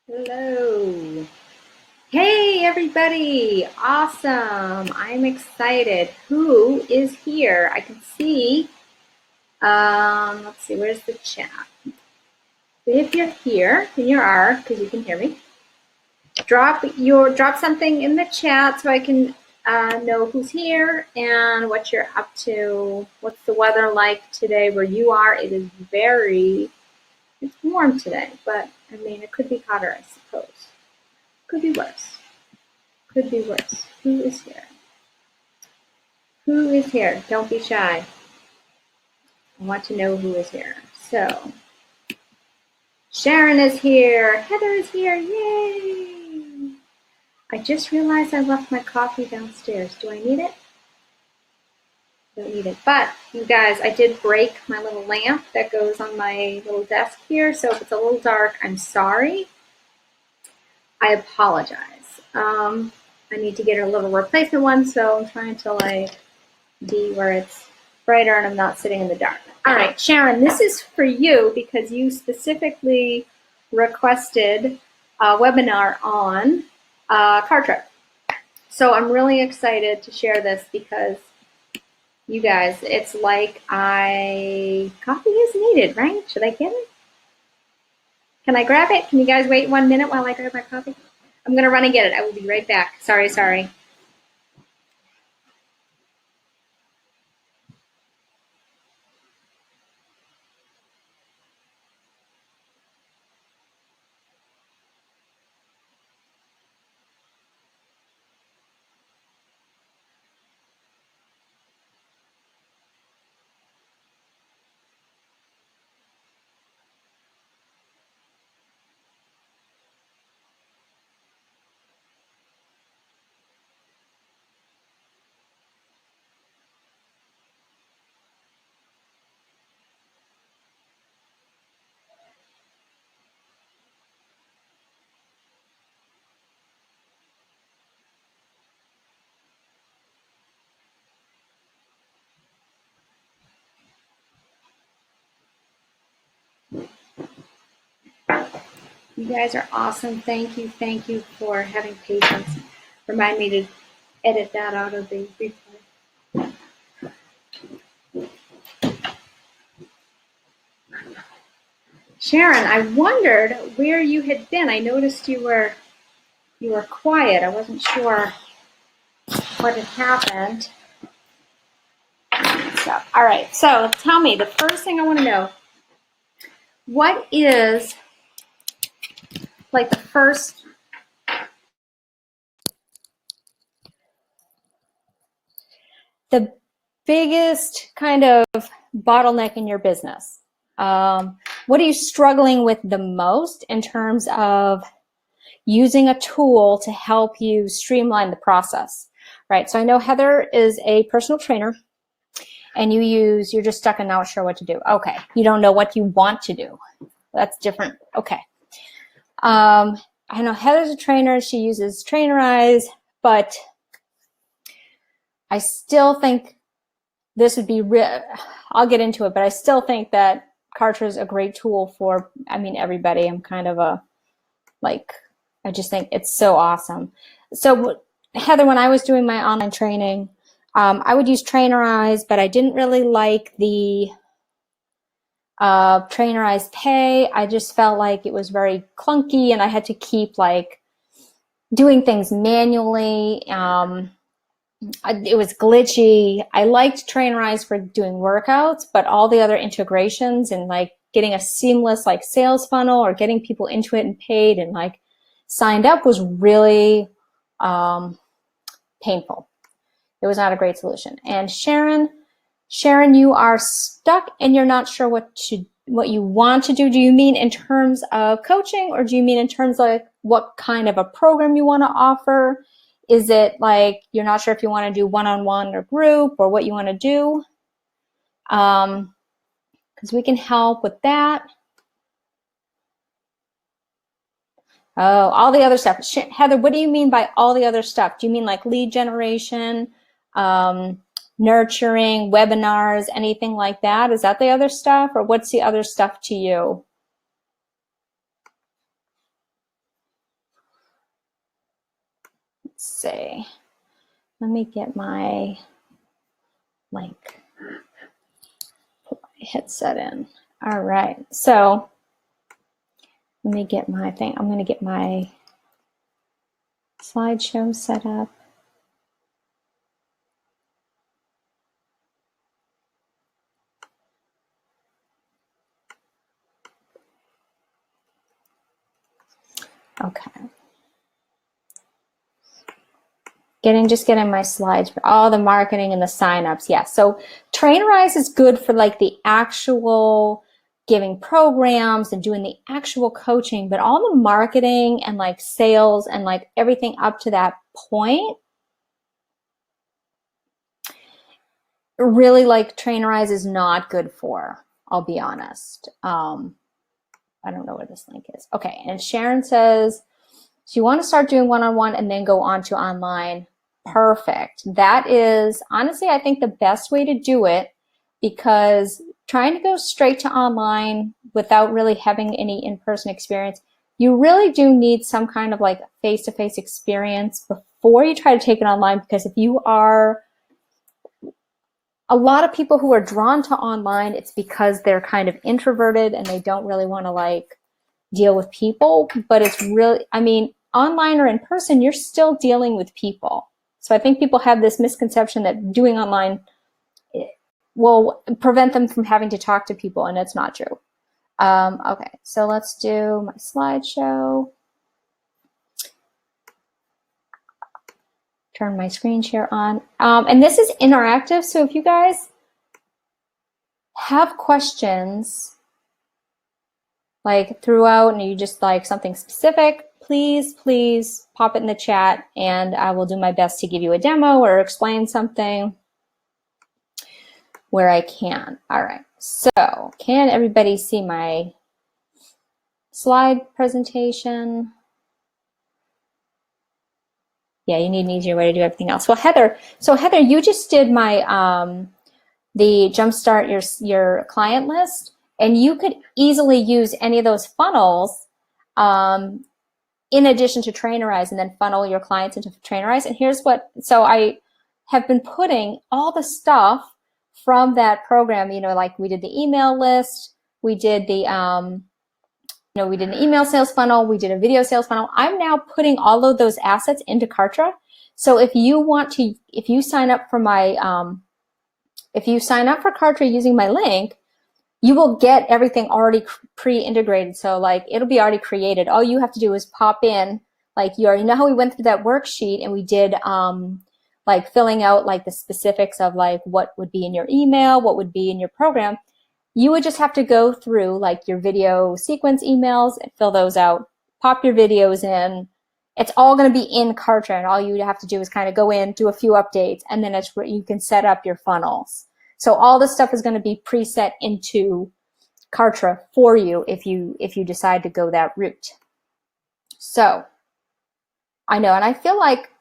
Hello. Hey, everybody. Awesome. I'm excited. Who is here? I can see. Let's see. Where's the chat? If you're here, and you are, because you can hear me, drop something in the chat so I can know who's here and what you're up to. What's the weather like today where you are? It is it's warm today, but I mean, it could be hotter, I suppose. Could be worse. Could be worse. Who is here? Who is here? Don't be shy. I want to know who is here. So, Sharon is here. Heather is here. Yay! I just realized I left my coffee downstairs. Do I need it? Don't need it. But, you guys, I did break my little lamp that goes on my little desk here. So if it's a little dark, I'm sorry. I apologize. I need to get a little replacement one, so I'm trying to be where it's brighter and I'm not sitting in the dark. All right, Sharon, this is for you because you specifically requested a webinar on Kartra. So I'm really excited to share this because you guys, it's like coffee is needed, right? Should I get it? Can I grab it? Can you guys wait 1 minute while I grab my coffee? I'm gonna run and get it. I will be right back. Sorry. You guys are awesome. Thank you for having patience. Remind me to edit that out of the replay. Sharon, I wondered where you had been. I noticed you were quiet. I wasn't sure what had happened. So, all right. So tell me, the first thing I want to know, what is the biggest kind of bottleneck in your business? What are you struggling with the most in terms of using a tool to help you streamline the process, right? So I know Heather is a personal trainer and you're just stuck and not sure what to do. Okay, you don't know what you want to do. That's different. Okay. I know Heather's a trainer. She uses Trainerize, but I still think this would be I'll get into it, but I still think that Kartra is a great tool for, everybody. I'm kind of I just think it's so awesome. So Heather, when I was doing my online training, I would use Trainerize, but I didn't really like the Trainerize Pay. I just felt like it was very clunky and I had to keep doing things manually. It was glitchy. I liked Trainerize for doing workouts, but all the other integrations and getting a seamless sales funnel or getting people into it and paid and signed up was really painful. It was not a great solution. And Sharon, you are stuck and you're not sure what you want to do. Do you mean in terms of coaching, or do you mean in terms of what kind of a program you want to offer? Is it you're not sure if you want to do one-on-one or group or what you want to do? Because we can help with that. Oh, all the other stuff. Heather, what do you mean by all the other stuff? Do you mean lead generation, nurturing, webinars, anything like that? Is that the other stuff, or what's the other stuff to you? see. Let me get my link. Put my headset in. All right. So let me get my thing. I'm going to get my slideshow set up. Okay. Just getting my slides for all the marketing and the signups. Yeah. So Trainerize is good for like the actual giving programs and doing the actual coaching, but all the marketing and like sales and like everything up to that point, really like Trainerize is not good for, I'll be honest. I don't know where this link is. Okay. And Sharon says, so you want to start doing one-on-one and then go on to online. Perfect. That is honestly, I think the best way to do it, because trying to go straight to online without really having any in-person experience, you really do need some kind of like face-to-face experience before you try to take it online. Because if you are, a lot of people who are drawn to online, it's because they're kind of introverted and they don't really want to like deal with people. But it's really, I mean, online or in person, you're still dealing with people. So I think people have this misconception that doing online will prevent them from having to talk to people, and it's not true. Okay, so let's do my slideshow. Turn my screen share on. And this is interactive, so if you guys have questions like throughout and you just like something specific, please pop it in the chat and I will do my best to give you a demo or explain something where I can. All right, so can everybody see my slide presentation? Yeah, you need an easier way to do everything else. Well, Heather, you just did my the Jumpstart your client list, and you could easily use any of those funnels in addition to Trainerize, and then funnel your clients into Trainerize. And here's what, so I have been putting all the stuff from that program, you know, like we did the email list, we did the, we did an email sales funnel, we did a video sales funnel. I'm now putting all of those assets into Kartra. So if you want to, if you sign up for my, if you sign up for Kartra using my link, you will get everything already pre-integrated. So like it'll be already created. All you have to do is pop in, like you already know how we went through that worksheet and we did like filling out like the specifics of like what would be in your email, what would be in your program. You would just have to go through like your video sequence emails and fill those out, pop your videos in. It's all going to be in Kartra, and all you have to do is kind of go in, do a few updates, and then it's where you can set up your funnels. So all this stuff is going to be preset into Kartra for you if you decide to go that route. So I know, and I feel like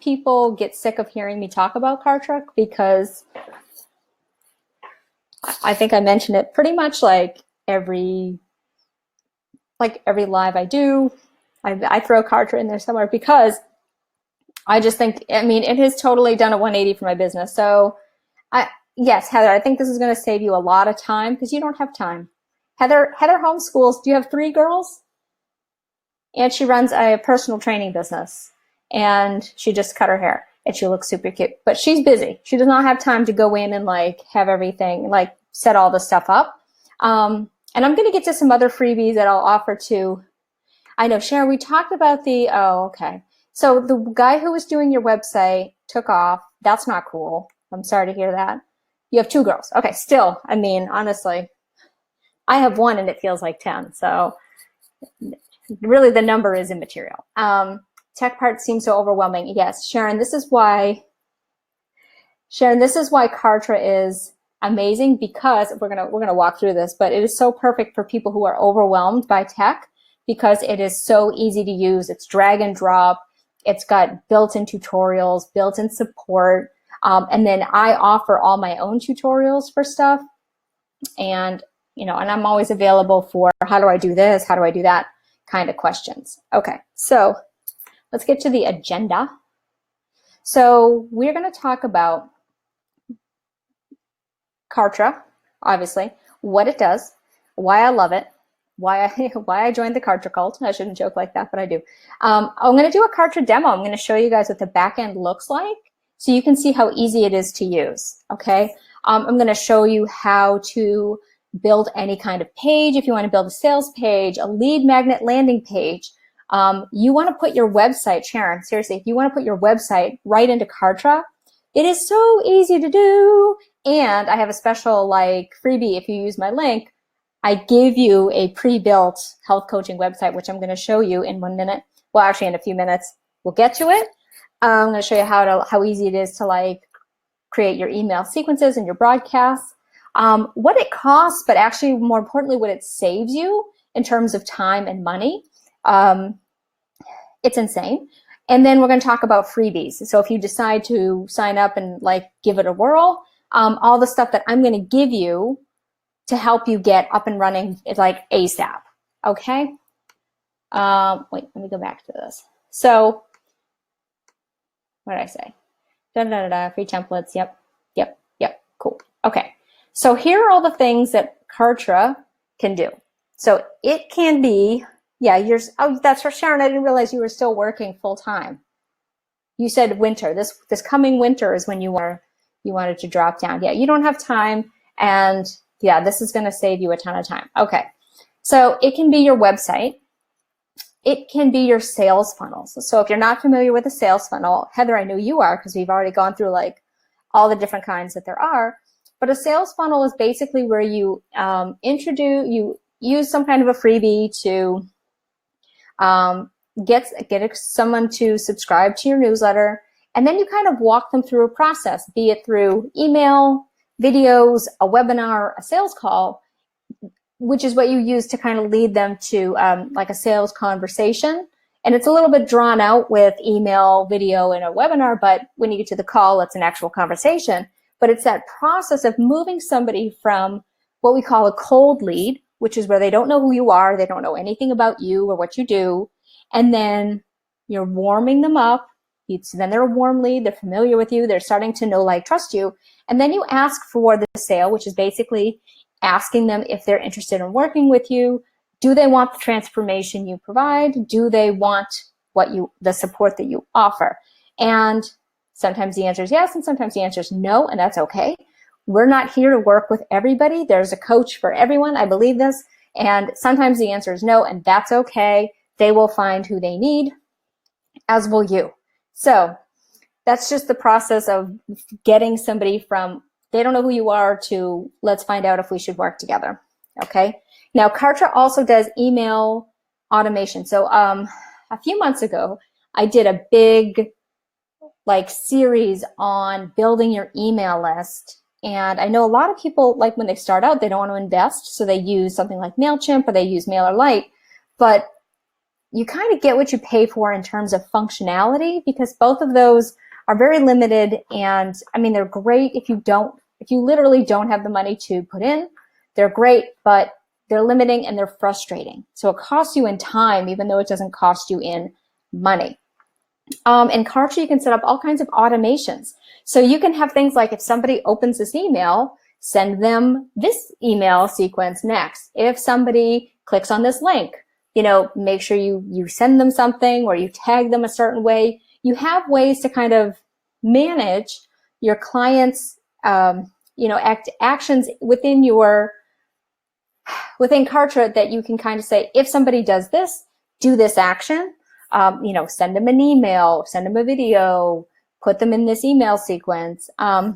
people get sick of hearing me talk about Kartra because I think I mention it pretty much like every live I do. I throw Kartra in there somewhere because I just think, I mean, it has totally done a 180 for my business. So yes, Heather, I think this is going to save you a lot of time because you don't have time. Heather homeschools. Do you have 3 girls? And she runs a personal training business, and she just cut her hair and she looks super cute, but she's busy. She does not have time to go in and like have everything, like set all the stuff up. And I'm going to get to some other freebies that I'll offer to, I know, Sharon, we talked about the, oh, okay. So the guy who was doing your website took off. That's not cool. I'm sorry to hear that. You have 2 girls. Okay, still, I mean, honestly, I have 1 and it feels like 10. So really the number is immaterial. Tech part seems so overwhelming. Yes, Sharon, this is why Kartra is amazing, because we're gonna walk through this, but it is so perfect for people who are overwhelmed by tech because it is so easy to use. It's drag and drop. It's got built-in tutorials, built-in support. And then I offer all my own tutorials for stuff. And, and I'm always available for how do I do this? How do I do that? Kind of questions. Okay, so let's get to the agenda. So we're going to talk about Kartra, obviously, what it does, why I love it, why I joined the Kartra cult. I shouldn't joke like that, but I do. I'm going to do a Kartra demo. I'm going to show you guys what the back end looks like so you can see how easy it is to use, okay? I'm going to show you how to build any kind of page. If you want to build a sales page, a lead magnet landing page, you want to put your website, Sharon, seriously, if you want to put your website right into Kartra, it is so easy to do. And I have a special like freebie. If you use my link, I give you a pre-built health coaching website, which I'm going to show you in 1 minute. Well, actually in a few minutes, we'll get to it. I'm going to show you how easy it is to like create your email sequences and your broadcasts, what it costs, but actually more importantly, what it saves you in terms of time and money. It's insane. And then we're going to talk about freebies. So if you decide to sign up and like give it a whirl, all the stuff that I'm going to give you to help you get up and running like ASAP. Okay. Wait, let me go back to this. So what did I say? Free templates. Yep. Cool. Okay. So here are all the things that Kartra can do. So it can be, oh, that's for Sharon. I didn't realize you were still working full time. You said winter. This coming winter is when you wanted to drop down. Yeah, you don't have time, and yeah, this is going to save you a ton of time. Okay, so it can be your website. It can be your sales funnels. So if you're not familiar with a sales funnel, Heather, I know you are because we've already gone through like all the different kinds that there are. But a sales funnel is basically where you you use some kind of a freebie to get someone to subscribe to your newsletter, and then you kind of walk them through a process, be it through email, videos, a webinar, a sales call, which is what you use to kind of lead them to like a sales conversation. And it's a little bit drawn out with email, video, and a webinar, but when you get to the call, it's an actual conversation. But it's that process of moving somebody from what we call a cold lead, which is where they don't know who you are, they don't know anything about you or what you do, and then you're warming them up. Then they're a warm lead, they're familiar with you, they're starting to know, like, trust you, and then you ask for the sale, which is basically asking them if they're interested in working with you. Do they want the transformation you provide? Do they want the support that you offer? And sometimes the answer is yes, and sometimes the answer is no, and that's okay. We're not here to work with everybody. There's a coach for everyone. I believe this. And sometimes the answer is no, and that's okay. They will find who they need, as will you. So that's just the process of getting somebody from they don't know who you are to let's find out if we should work together. Okay. Now, Kartra also does email automation. So a few months ago, I did a big series on building your email list. And I know a lot of people, like when they start out, they don't want to invest. So they use something like MailChimp or they use MailerLite. But you kind of get what you pay for in terms of functionality, because both of those are very limited. And I mean, they're great if you literally don't have the money to put in. They're great, but they're limiting and they're frustrating. So it costs you in time, even though it doesn't cost you in money. In Kartra, you can set up all kinds of automations. So you can have things like if somebody opens this email, send them this email sequence next. If somebody clicks on this link, make sure you send them something or you tag them a certain way. You have ways to kind of manage your clients' actions within Kartra that you can kind of say, if somebody does this, do this action. Send them an email, send them a video, put them in this email sequence. A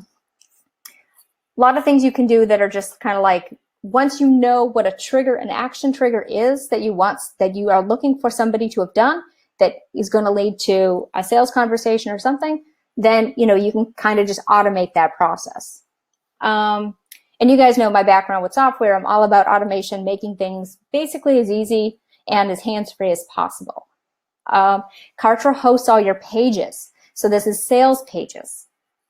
lot of things you can do that are just kind of like, once you know what an action trigger is that you are looking for somebody to have done that is going to lead to a sales conversation or something, then, you can kind of just automate that process. And you guys know my background with software. I'm all about automation, making things basically as easy and as hands-free as possible. Kartra hosts all your pages. So this is sales pages,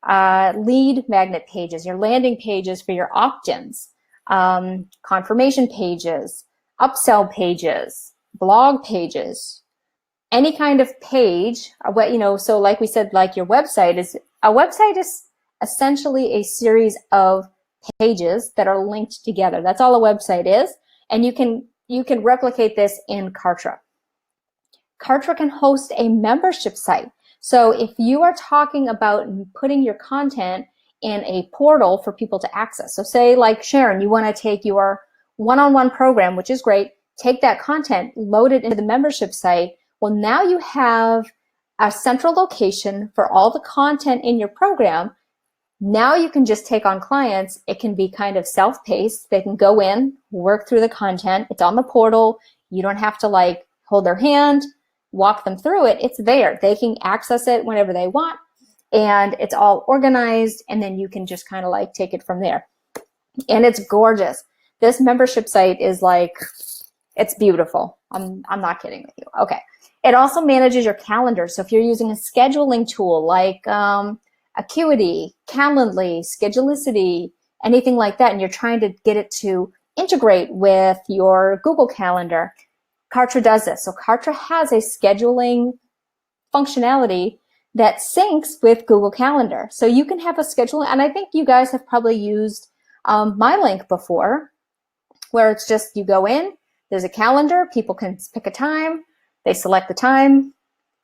lead magnet pages, your landing pages for your opt-ins, confirmation pages, upsell pages, blog pages, any kind of page, what, so like we said, like your website is, a website is essentially a series of pages that are linked together. That's all a website is. And you can replicate this in Kartra. Kartra can host a membership site. So if you are talking about putting your content in a portal for people to access, so say like Sharon, you want to take your one-on-one program, which is great, take that content, load it into the membership site. Well, now you have a central location for all the content in your program. Now you can just take on clients. It can be kind of self-paced. They can go in, work through the content. It's on the portal. You don't have to like hold their hand, walk them through it. It's there. They can access it whenever they want, and it's all organized, and then you can just kind of like take it from there. And it's gorgeous. This membership site is like, it's beautiful. I'm not kidding with you. Okay. It also manages your calendar. So if you're using a scheduling tool like Acuity, Calendly, Schedulicity, anything like that, and you're trying to get it to integrate with your Google Calendar, Kartra does this. So Kartra has a scheduling functionality that syncs with Google Calendar. So you can have a schedule, and I think you guys have probably used MyLink before, where it's just you go in, there's a calendar, people can pick a time, they select the time,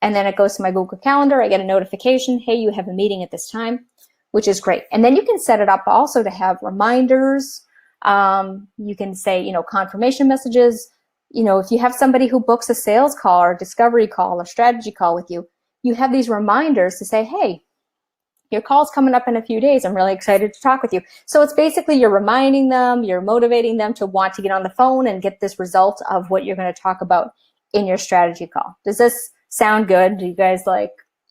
and then it goes to my Google Calendar. I get a notification, hey, you have a meeting at this time, which is great. And then you can set it up also to have reminders. You can say, confirmation messages. If you have somebody who books a sales call or a discovery call or strategy call with you, you have these reminders to say, hey, your call's coming up in a few days. I'm really excited to talk with you. So it's basically you're reminding them, you're motivating them to want to get on the phone and get this result of what you're going to talk about in your strategy call. Does this sound good? Do you guys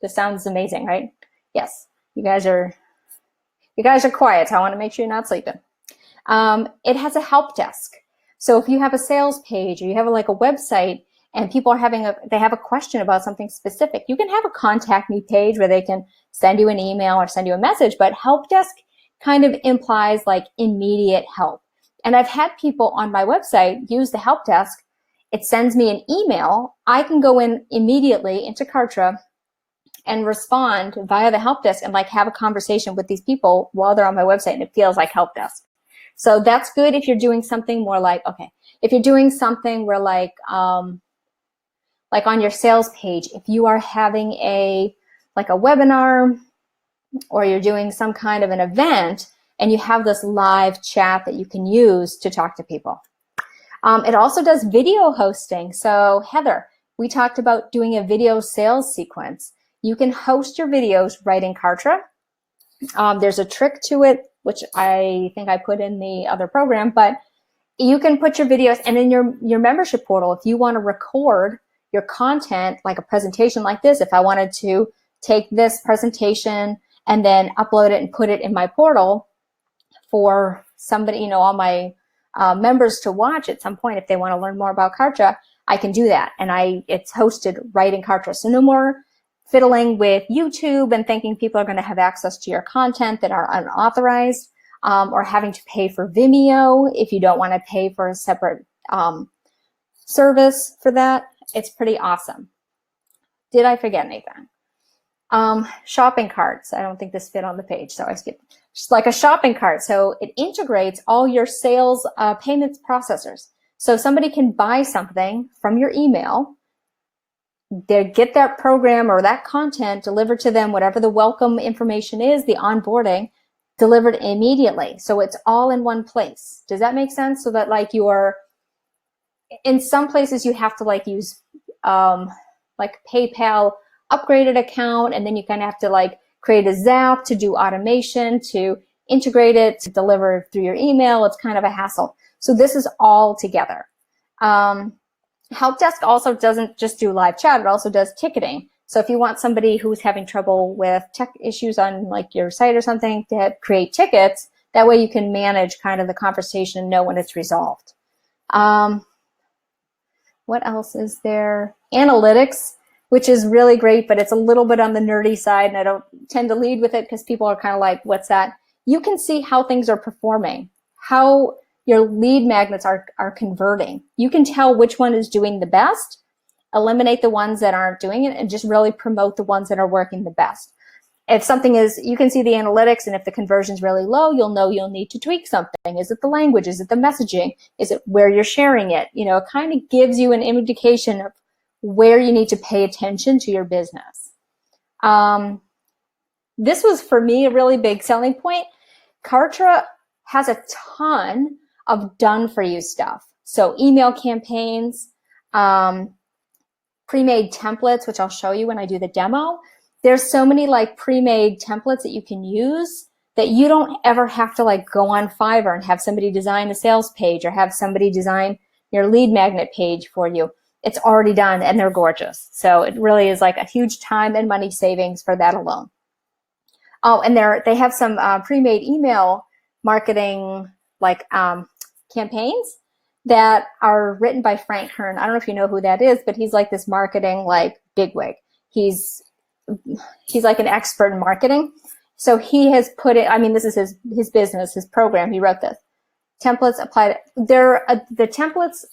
this sounds amazing, right? Yes, you guys are quiet, so I want to make sure you're not sleeping. It has a help desk. So if you have a sales page or you have a website and people are they have a question about something specific, you can have a contact me page where they can send you an email or send you a message, but help desk kind of implies like immediate help. And I've had people on my website use the help desk. It sends me an email. I can go in immediately into Kartra and respond via the help desk and have a conversation with these people while they're on my website, and it feels like help desk. So that's good if you're doing something more if you're doing something where on your sales page, if you are having a webinar or you're doing some kind of an event and you have this live chat that you can use to talk to people. It also does video hosting. So Heather, we talked about doing a video sales sequence. You can host your videos right in Kartra. There's a trick to it, which I think I put in the other program, but you can put your videos, and in your membership portal, if you want to record your content, like a presentation like this, if I wanted to take this presentation and then upload it and put it in my portal for somebody, all my members to watch at some point if they want to learn more about Kartra, I can do that. And it's hosted right in Kartra. So no more fiddling with YouTube and thinking people are going to have access to your content that are unauthorized, or having to pay for Vimeo if you don't want to pay for a separate service for that. It's pretty awesome. Did I forget anything? Shopping carts. I don't think this fit on the page, so I skipped. Just like a shopping cart. So it integrates all your sales payments processors. So somebody can buy something from your email, they get that program or that content delivered to them, whatever the welcome information is, the onboarding, delivered immediately. So it's all in one place. Does that make sense? So that in some places you have to use PayPal upgraded account, and then you kind of have to create a Zap to do automation, to integrate it, to deliver through your email. It's kind of a hassle. So this is all together. Help desk also doesn't just do live chat, it also does ticketing. So if you want somebody who's having trouble with tech issues on your site or something to create tickets, that way you can manage kind of the conversation and know when it's resolved. What else is there? Analytics, which is really great, but it's a little bit on the nerdy side, and I don't tend to lead with it because people are kind of like, what's that? You can see how things are performing, how your lead magnets are converting. You can tell which one is doing the best, eliminate the ones that aren't doing it and just really promote the ones that are working the best. If something is, you can see the analytics, and if the conversion's really low, you'll know you'll need to tweak something. Is it the language? Is it the messaging? Is it where you're sharing it? You know, it kind of gives you an indication of where you need to pay attention to your business. This was, for me, a really big selling point. Kartra has a ton of done-for-you stuff. So email campaigns, pre-made templates, which I'll show you when I do the demo. There's so many like pre-made templates that you can use that you don't ever have to like go on Fiverr and have somebody design a sales page or have somebody design your lead magnet page for you. It's already done and they're gorgeous. So it really is like a huge time and money savings for that alone. Oh, and they have some pre-made email marketing like campaigns that are written by Frank Kern. I don't know if you know who that is, but he's like this marketing like bigwig. He's like an expert in marketing. So he has put it, I mean, this is his business, his program. He wrote this. Templates apply. The templates,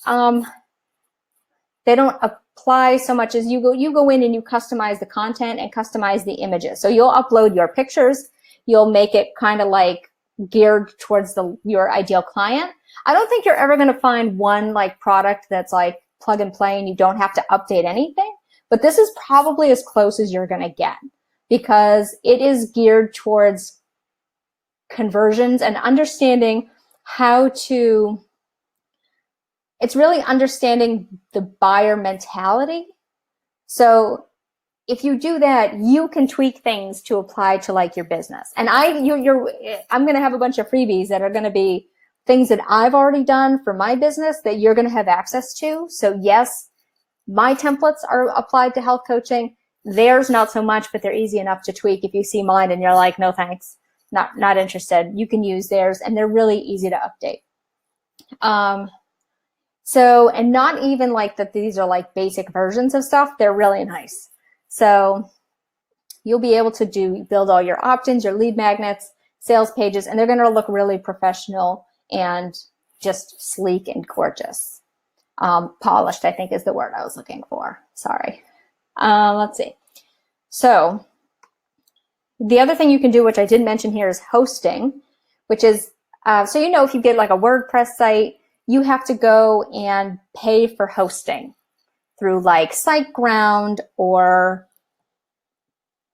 they don't apply so much as you go in and you customize the content and customize the images. So you'll upload your pictures. You'll make it kind of like geared towards your ideal client. I don't think you're ever going to find one like product that's like plug and play and you don't have to update anything. But this is probably as close as you're going to get because it is geared towards conversions and understanding how to, it's really understanding the buyer mentality. So if you do that, you can tweak things to apply to like your business. And I'm going to have a bunch of freebies that are going to be things that I've already done for my business that you're going to have access to. So yes, my templates are applied to health coaching. Theirs not so much, but they're easy enough to tweak. If you see mine and you're like, no thanks, not interested, you can use theirs and they're really easy to update. So, and not even like that these are like basic versions of stuff, they're really nice. So you'll be able to build all your opt-ins, your lead magnets, sales pages, and they're going to look really professional and just sleek and gorgeous. Polished, I think is the word I was looking for. Sorry. Let's see. So the other thing you can do, which I did mention here, is hosting, which is, so you know, if you get like a WordPress site, you have to go and pay for hosting through like SiteGround or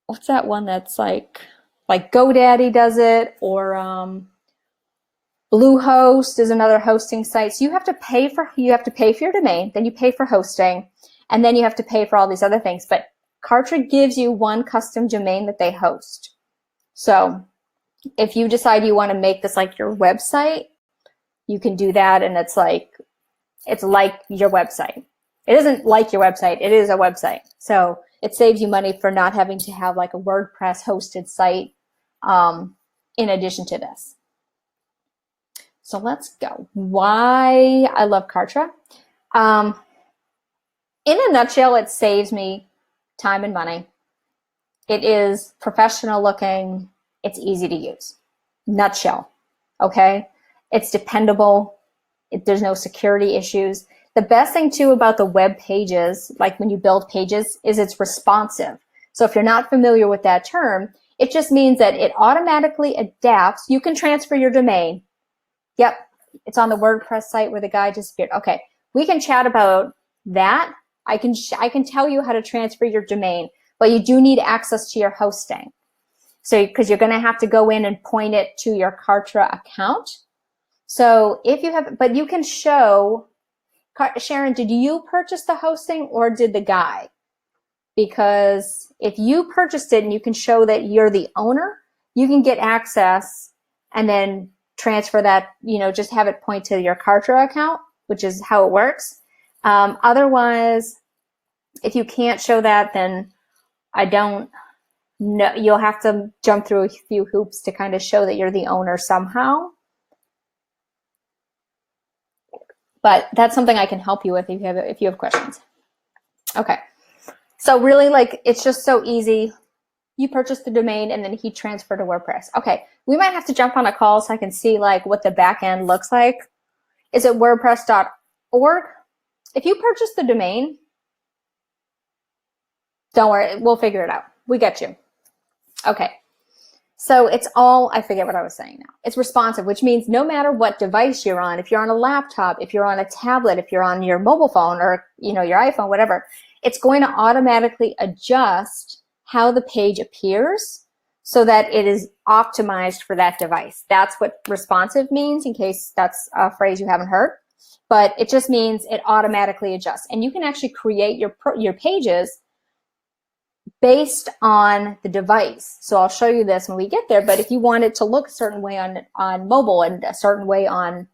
what's that one that's like GoDaddy does it, or Bluehost is another hosting site. So you have to pay for your domain, then you pay for hosting, and then you have to pay for all these other things. But Kartra gives you one custom domain that they host. So if you decide you want to make this like your website, you can do that, and it's like your website. It isn't like your website, it is a website. So it saves you money for not having to have like a WordPress hosted site in addition to this. So let's go. Why I love Kartra. In a nutshell, it saves me time and money. It is professional looking. It's easy to use. Nutshell, okay? It's dependable. There's no security issues. The best thing too about the web pages, like when you build pages, is it's responsive. So if you're not familiar with that term, it just means that it automatically adapts. You can transfer your domain. Yep, it's on the WordPress site where the guy disappeared. Okay, we can chat about that. I can tell you how to transfer your domain, but you do need access to your hosting. So because you're going to have to go in and point it to your Kartra account. So if you have, but you can show, Sharon, did you purchase the hosting or did the guy? Because if you purchased it and you can show that you're the owner, you can get access and then transfer that, you know, just have it point to your Kartra account, which is how it works. Otherwise, if you can't show that, then I don't know. You'll have to jump through a few hoops to kind of show that you're the owner somehow. But that's something I can help you with if you have questions. Okay. So really, like, it's just so easy. You purchase the domain and then he transferred to WordPress. Okay, we might have to jump on a call so I can see like what the back end looks like. Is it WordPress.org? If you purchase the domain, Don't worry, we'll figure it out. We get you. Okay. So it's all, I forget what I was saying now. It's responsive, which means no matter what device you're on, if you're on a laptop, if you're on a tablet, if you're on your mobile phone or, your iPhone, whatever, it's going to automatically adjust how the page appears so that it is optimized for that device. That's what responsive means, in case that's a phrase you haven't heard. But it just means it automatically adjusts. And you can actually create your pages based on the device. So I'll show you this when we get there, but if you want it to look a certain way on mobile and a certain way on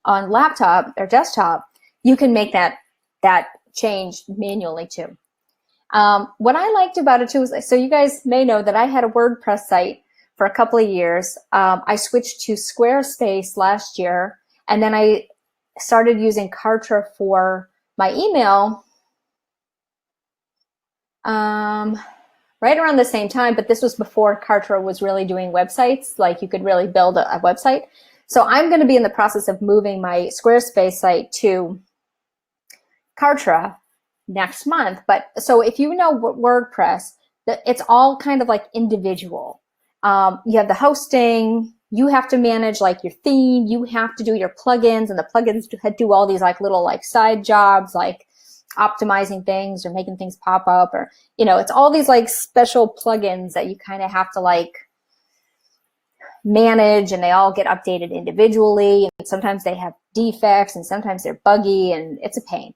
laptop or desktop, you can make that change manually too. What I liked about it too is, so you guys may know that I had a WordPress site for a couple of years. I switched to Squarespace last year, and then I started using Kartra for my email right around the same time, but this was before Kartra was really doing websites, like you could really build a website. So I'm going to be in the process of moving my Squarespace site to Kartra next month. But so if you know WordPress, it's all kind of like individual. You have the hosting, you have to manage like your theme, you have to do your plugins, and the plugins do all these like little like side jobs, like optimizing things or making things pop up, or it's all these like special plugins that you kind of have to like manage, and they all get updated individually, and sometimes they have defects and sometimes they're buggy, and it's a pain.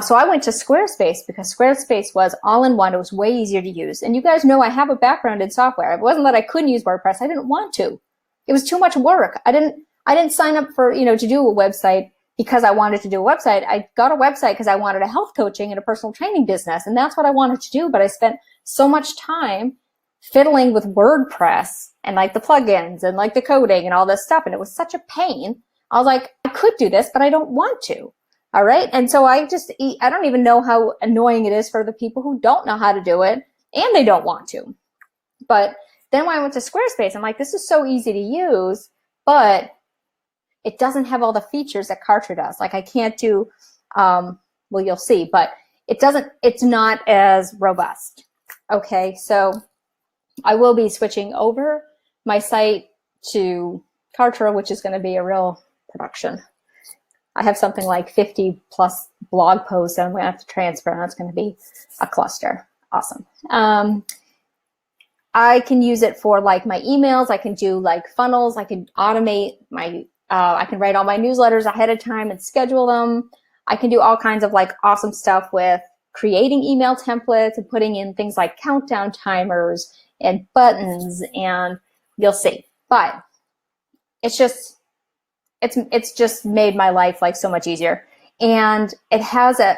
So I went to Squarespace because Squarespace was all in one. It was way easier to use. And you guys know I have a background in software. It wasn't that I couldn't use WordPress. I didn't want to. It was too much work. I didn't sign up for, to do a website because I wanted to do a website. I got a website because I wanted a health coaching and a personal training business. And that's what I wanted to do. But I spent so much time fiddling with WordPress and like the plugins and like the coding and all this stuff. And it was such a pain. I was like, I could do this, but I don't want to. All right. And so I don't even know how annoying it is for the people who don't know how to do it and they don't want to. But then when I went to Squarespace, I'm like, this is so easy to use, but it doesn't have all the features that Kartra does. Like I can't do, well, you'll see, but it's not as robust. Okay. So I will be switching over my site to Kartra, which is going to be a real production. I have something like 50 plus blog posts that I'm going to have to transfer, and that's going to be a cluster. Awesome. I can use it for like my emails. I can do like funnels. I can automate I can write all my newsletters ahead of time and schedule them. I can do all kinds of like awesome stuff with creating email templates and putting in things like countdown timers and buttons, and you'll see. But it's just made my life like so much easier. And it has a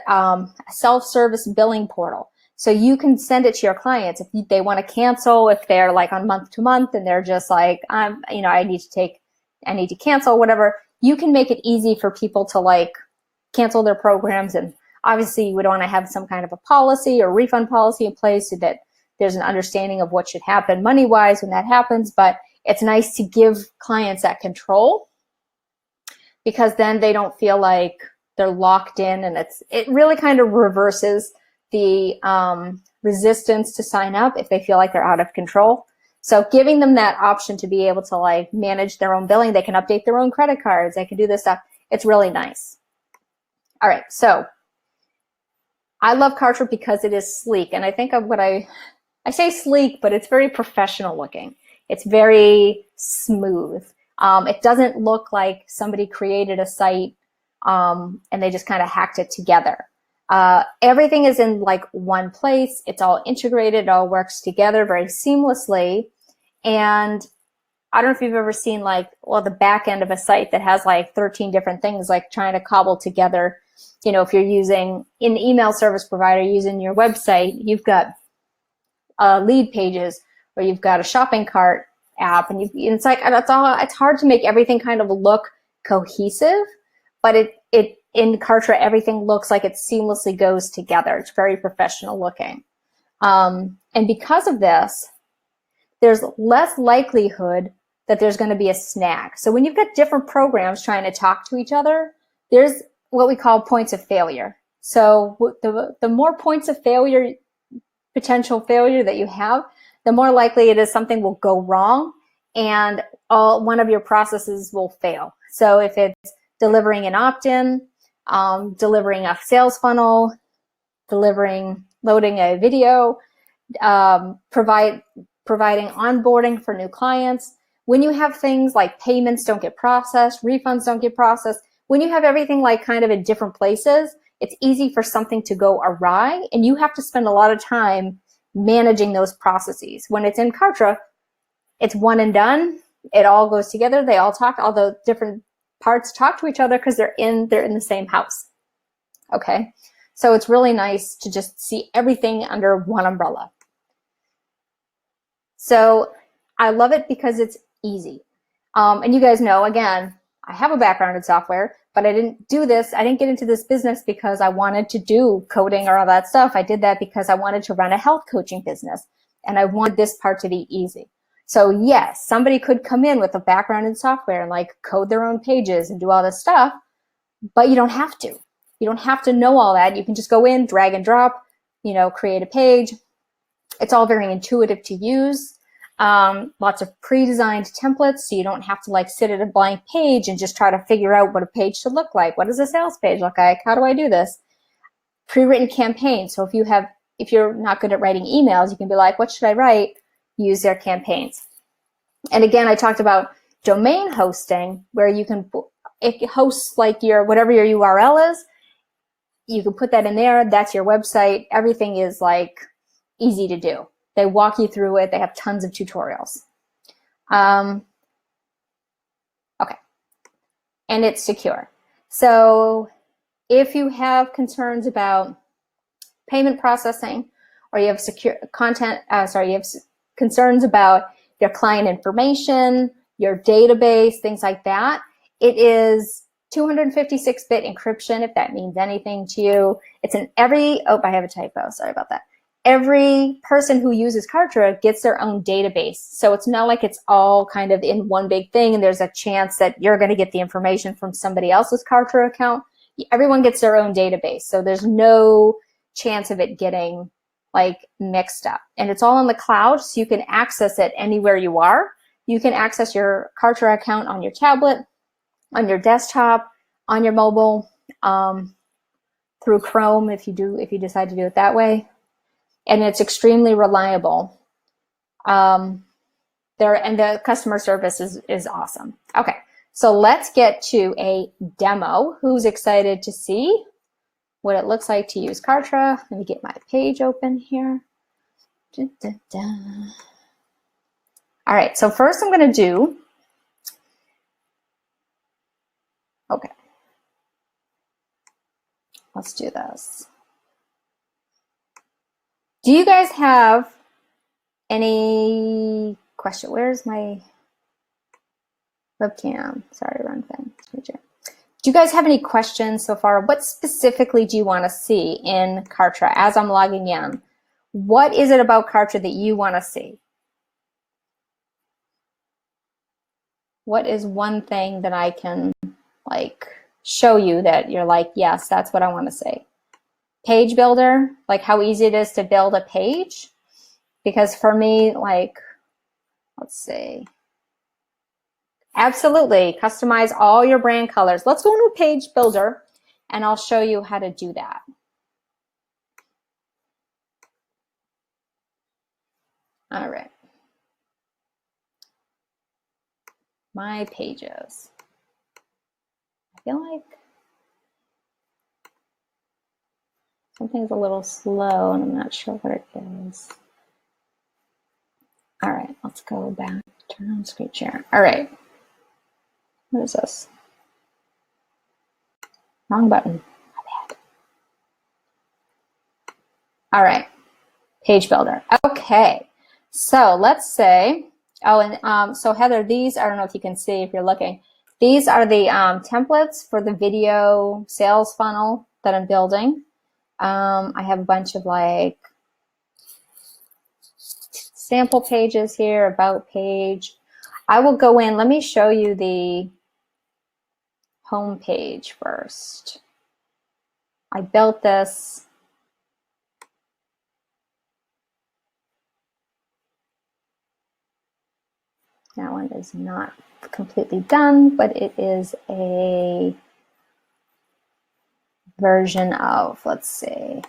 self-service billing portal. So you can send it to your clients if they want to cancel, if they're like on month to month and they're just like, I need to cancel, whatever. You can make it easy for people to like cancel their programs. And obviously you would want to have some kind of a policy or refund policy in place so that there's an understanding of what should happen money-wise when that happens. But it's nice to give clients that control, because then they don't feel like they're locked in, and it really kind of reverses the resistance to sign up if they feel like they're out of control. So giving them that option to be able to like manage their own billing, they can update their own credit cards, they can do this stuff. It's really nice. All right, so I love Kartra because it is sleek, and I think of what I say sleek, but it's very professional looking. It's very smooth. It doesn't look like somebody created a site and they just kind of hacked it together. Everything is in like one place. It's all integrated. It all works together very seamlessly. And I don't know if you've ever seen like, well, the back end of a site that has like 13 different things, like trying to cobble together. If you're using an email service provider, using your website, you've got lead pages, or you've got a shopping cart app, and it's like it's hard to make everything kind of look cohesive, but it in Kartra everything looks like it seamlessly goes together. It's very professional looking, and because of this, there's less likelihood that there's going to be a snag. So when you've got different programs trying to talk to each other, there's what we call points of failure. So the more points of failure potential failure that you have, the more likely it is something will go wrong and one of your processes will fail. So if it's delivering an opt-in, delivering a sales funnel, loading a video, providing onboarding for new clients. When you have things like payments don't get processed, refunds don't get processed, when you have everything like kind of in different places, it's easy for something to go awry, and you have to spend a lot of time managing those processes. When it's in Kartra, it's one and done. It all goes together. They all talk, all the different parts talk to each other because they're in the same house. Okay, so it's really nice to just see everything under one umbrella. So I love it because it's easy. And you guys know, again, I have a background in software, but I didn't do this. I didn't get into this business because I wanted to do coding or all that stuff. I did that because I wanted to run a health coaching business, and I wanted this part to be easy. So yes, somebody could come in with a background in software and like code their own pages and do all this stuff, but you don't have to. You don't have to know all that. You can just go in, drag and drop, create a page. It's all very intuitive to use. Lots of pre-designed templates, so you don't have to like sit at a blank page and just try to figure out what a page should look like. What does a sales page look like? How do I do this? Pre-written campaigns. So if you're not good at writing emails, you can be like, what should I write? Use their campaigns. And again, I talked about domain hosting, where you can, it hosts like whatever your URL is, you can put that in there. That's your website. Everything is like easy to do. They walk you through it. They have tons of tutorials. Okay. And it's secure. So if you have concerns about payment processing, or you have you have concerns about your client information, your database, things like that, it is 256-bit encryption, if that means anything to you. It's in I have a typo, sorry about that. Every person who uses Kartra gets their own database. So it's not like it's all kind of in one big thing and there's a chance that you're going to get the information from somebody else's Kartra account. Everyone gets their own database. So there's no chance of it getting like mixed up. And it's all in the cloud, so you can access it anywhere you are. You can access your Kartra account on your tablet, on your desktop, on your mobile, through Chrome if you decide to do it that way. And it's extremely reliable. And the customer service is awesome. Okay, so let's get to a demo. Who's excited to see what it looks like to use Kartra? Let me get my page open here. Dun, dun, dun. All right, so first I'm going to do, okay, let's do this. Do you guys have any question? Where's my webcam? Sorry, wrong thing. Do you guys have any questions so far? What specifically do you want to see in Kartra as I'm logging in? What is it about Kartra that you want to see? What is one thing that I can like show you that you're like, yes, that's what I want to see? Page builder, like how easy it is to build a page. Because for me, like, let's see. Absolutely, customize all your brand colors. Let's go into page builder and I'll show you how to do that. All right. My pages. I feel like something's a little slow and I'm not sure what it is. All right, let's go back, turn on screen share. All right, what is this? Wrong button, my bad. All right, page builder. Okay, so let's say, so Heather, these, I don't know if you can see if you're looking, these are the templates for the video sales funnel that I'm building. I have a bunch of like sample pages here, about page. I will go in, let me show you the home page first. I built this. That one is not completely done, but it is a version of, let's see.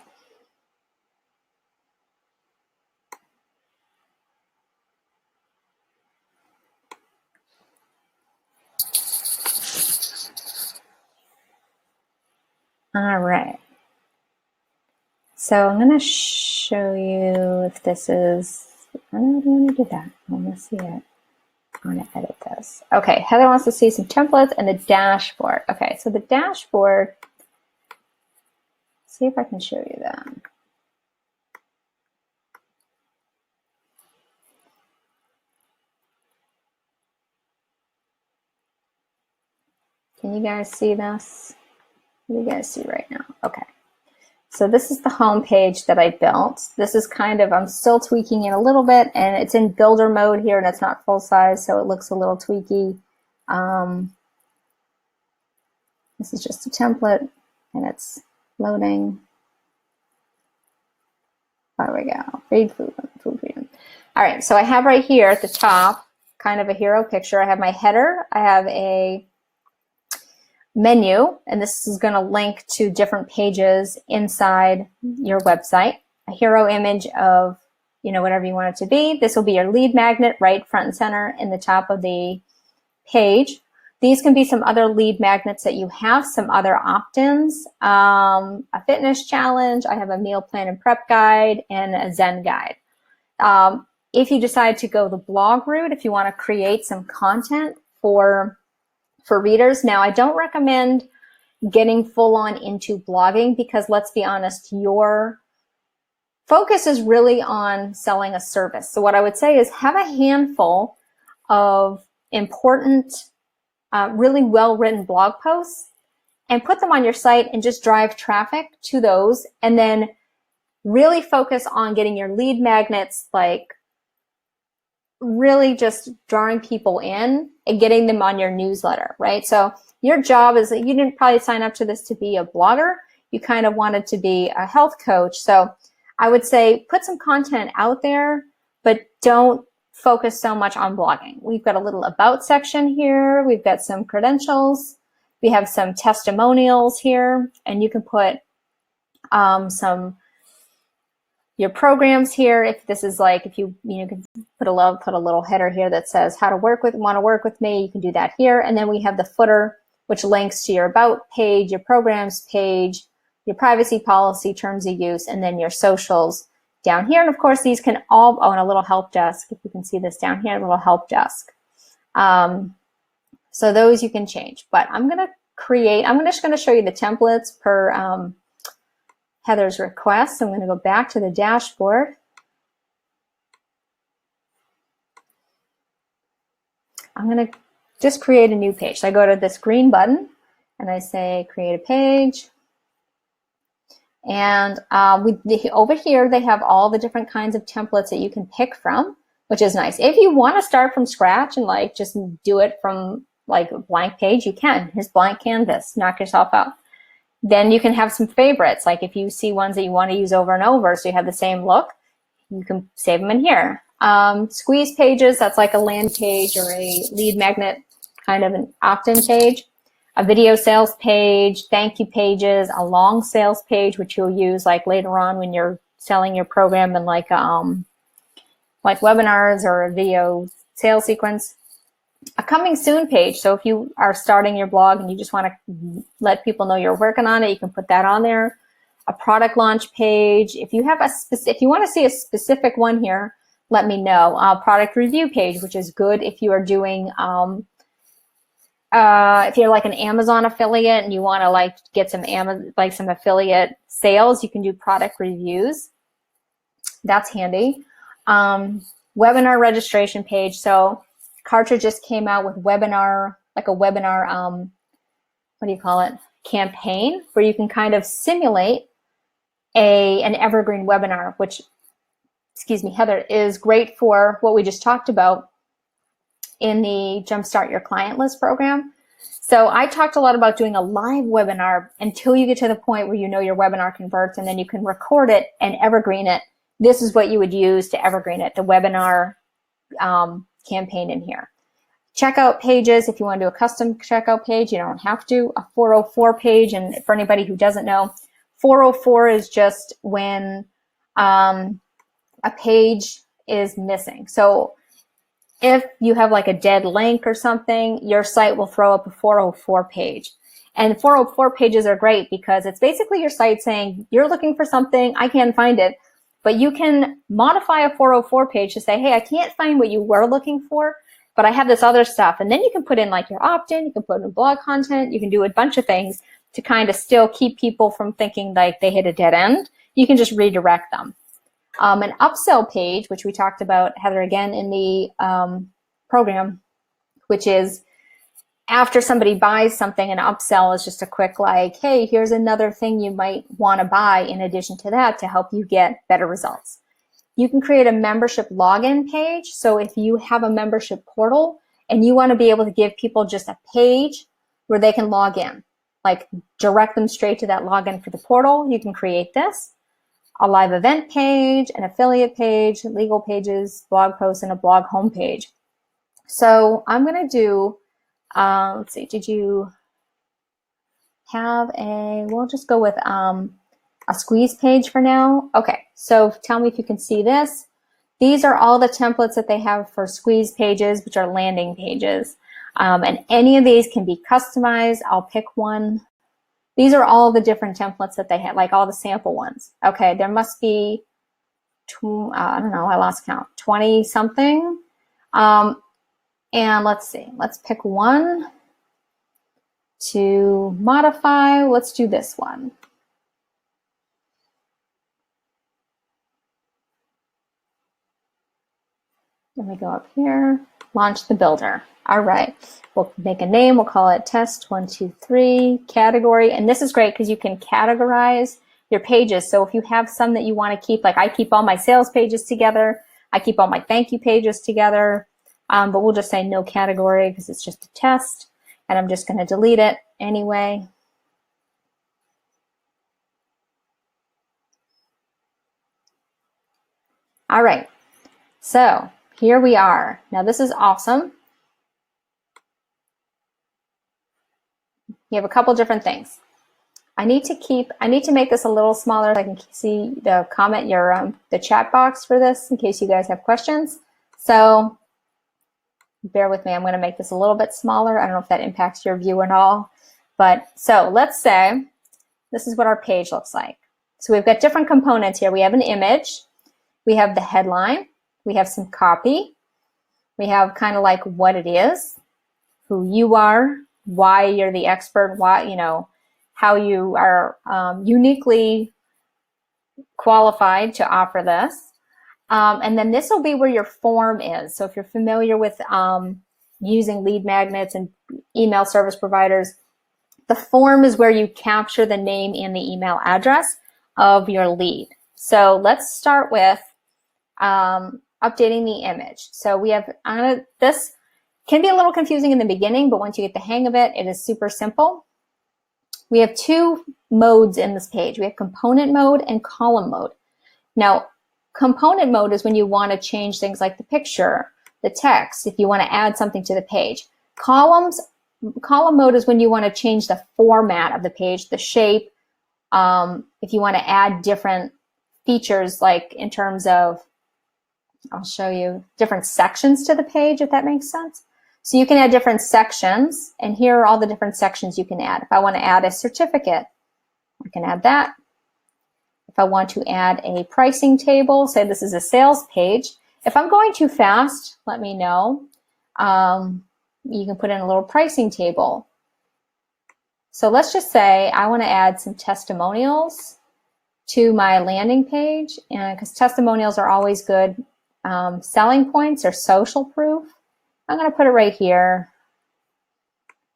All right. So I'm going to show you if this is, I don't want to do that. I want to see it. I want to edit this. Okay, Heather wants to see some templates and the dashboard. Okay, so the dashboard, see if I can show you that. Can you guys see this? What do you guys see right now? Okay. So this is the home page that I built. This is kind of, I'm still tweaking it a little bit, and it's in builder mode here, and it's not full size, so it looks a little tweaky. This is just a template, and it's loading. There we go. Read food freedom. All right, so I have right here at the top kind of a hero picture. I have my header. I have a menu, and this is going to link to different pages inside your website. A hero image of, you know, whatever you want it to be. This will be your lead magnet right front and center in the top of the page. These can be some other lead magnets that you have, some other opt-ins, a fitness challenge. I have a meal plan and prep guide and a Zen guide. If you decide to go the blog route, if you want to create some content for readers. Now, I don't recommend getting full on into blogging because, let's be honest, your focus is really on selling a service. So what I would say is have a handful of important, really well-written blog posts and put them on your site and just drive traffic to those, and then really focus on getting your lead magnets, like really just drawing people in and getting them on your newsletter, right? So your job is that you didn't probably sign up to this to be a blogger. You kind of wanted to be a health coach. So I would say put some content out there, but don't focus so much on blogging. We've got a little about section here. We've got some credentials. We have some testimonials here, and you can put your programs here. If this is like, if you can put a little header here that says how to want to work with me, you can do that here. And then we have the footer, which links to your about page, your programs page, your privacy policy, terms of use, and then your socials down here. And of course, these can all, oh, and a little help desk. If you can see this down here, a little help desk. So those you can change, but I'm just going to show you the templates per Heather's request. I'm going to go back to the dashboard. I'm going to just create a new page. So I go to this green button and I say create a page. And over here, they have all the different kinds of templates that you can pick from, which is nice. If you want to start from scratch and like just do it from like a blank page, you can. Here's blank canvas, knock yourself out. Then you can have some favorites. Like if you see ones that you want to use over and over, so you have the same look, you can save them in here. Squeeze pages, that's like a land page or a lead magnet kind of an opt-in page. A video sales page, thank you pages, a long sales page, which you'll use like later on when you're selling your program in like webinars or a video sales sequence. A coming soon page. So if you are starting your blog and you just want to let people know you're working on it, you can put that on there. A product launch page. If you have if you want to see a specific one here, let me know. Product review page, which is good if you are doing, if you're like an Amazon affiliate and you want to like get some some affiliate sales, you can do product reviews. That's handy. Webinar registration page. So Kartra just came out with webinar, like a webinar, what do you call it, campaign, where you can kind of simulate an evergreen webinar, which, excuse me, Heather, is great for what we just talked about in the Jumpstart Your Client List program. So I talked a lot about doing a live webinar until you get to the point where you know your webinar converts, and then you can record it and evergreen it. This is what you would use to evergreen it, the webinar campaign in here. checkout pages. If you want to do a custom checkout page, you don't have to. A 404 page, and for anybody who doesn't know, 404 is just when a page is missing. So if you have like a dead link or something, your site will throw up a 404 page. And 404 pages are great because it's basically your site saying, you're looking for something, I can't find it, but you can modify a 404 page to say, hey, I can't find what you were looking for, but I have this other stuff. And then you can put in like your opt-in, you can put in blog content, you can do a bunch of things to kind of still keep people from thinking like they hit a dead end. You can just redirect them. An upsell page, which we talked about, Heather, again in the program, which is after somebody buys something, an upsell is just a quick like, hey, here's another thing you might want to buy in addition to that to help you get better results. You can create a membership login page. So if you have a membership portal and you want to be able to give people just a page where they can log in, like direct them straight to that login for the portal, you can create this. A live event page, an affiliate page, legal pages, blog posts, and a blog homepage. So I'm going to do, let's see, did you have we'll just go with a squeeze page for now. Okay, so tell me if you can see this. These are all the templates that they have for squeeze pages, which are landing pages. And any of these can be customized. I'll pick one. These are all the different templates that they have, like all the sample ones. Okay, there must be, I don't know, I lost count, 20 something. And let's see, let's pick one to modify. Let's do this one. Let me go up here, launch the builder. All right, we'll make a name, we'll call it test 1, 2, 3, category. And this is great because you can categorize your pages. So if you have some that you want to keep, like I keep all my sales pages together, I keep all my thank you pages together, but we'll just say no category because it's just a test, and I'm just going to delete it anyway. All right, so here we are. Now this is awesome. You have a couple different things. I need to make this a little smaller so I can see the comment, the chat box for this in case you guys have questions. So bear with me, I'm going to make this a little bit smaller. I don't know if that impacts your view at all. But so let's say this is what our page looks like. So we've got different components here. We have an image, we have the headline, we have some copy, we have kind of like what it is, who you are, why you're the expert, why, you know, how you are uniquely qualified to offer this. And then this will be where your form is. So if you're familiar with using lead magnets and email service providers, the form is where you capture the name and the email address of your lead. So let's start with updating the image. So we have, this can be a little confusing in the beginning, but once you get the hang of it, it is super simple. We have two modes in this page. We have component mode and column mode. Now, component mode is when you want to change things like the picture, the text, if you want to add something to the page. Column mode is when you want to change the format of the page, the shape, if you want to add different features, like in terms of, I'll show you different sections to the page, if that makes sense. So you can add different sections, and here are all the different sections you can add. If I want to add a certificate, I can add that. If I want to add a pricing table, say this is a sales page. If I'm going too fast, let me know. You can put in a little pricing table. So let's just say I want to add some testimonials to my landing page, and because testimonials are always good selling points or social proof. I'm going to put it right here.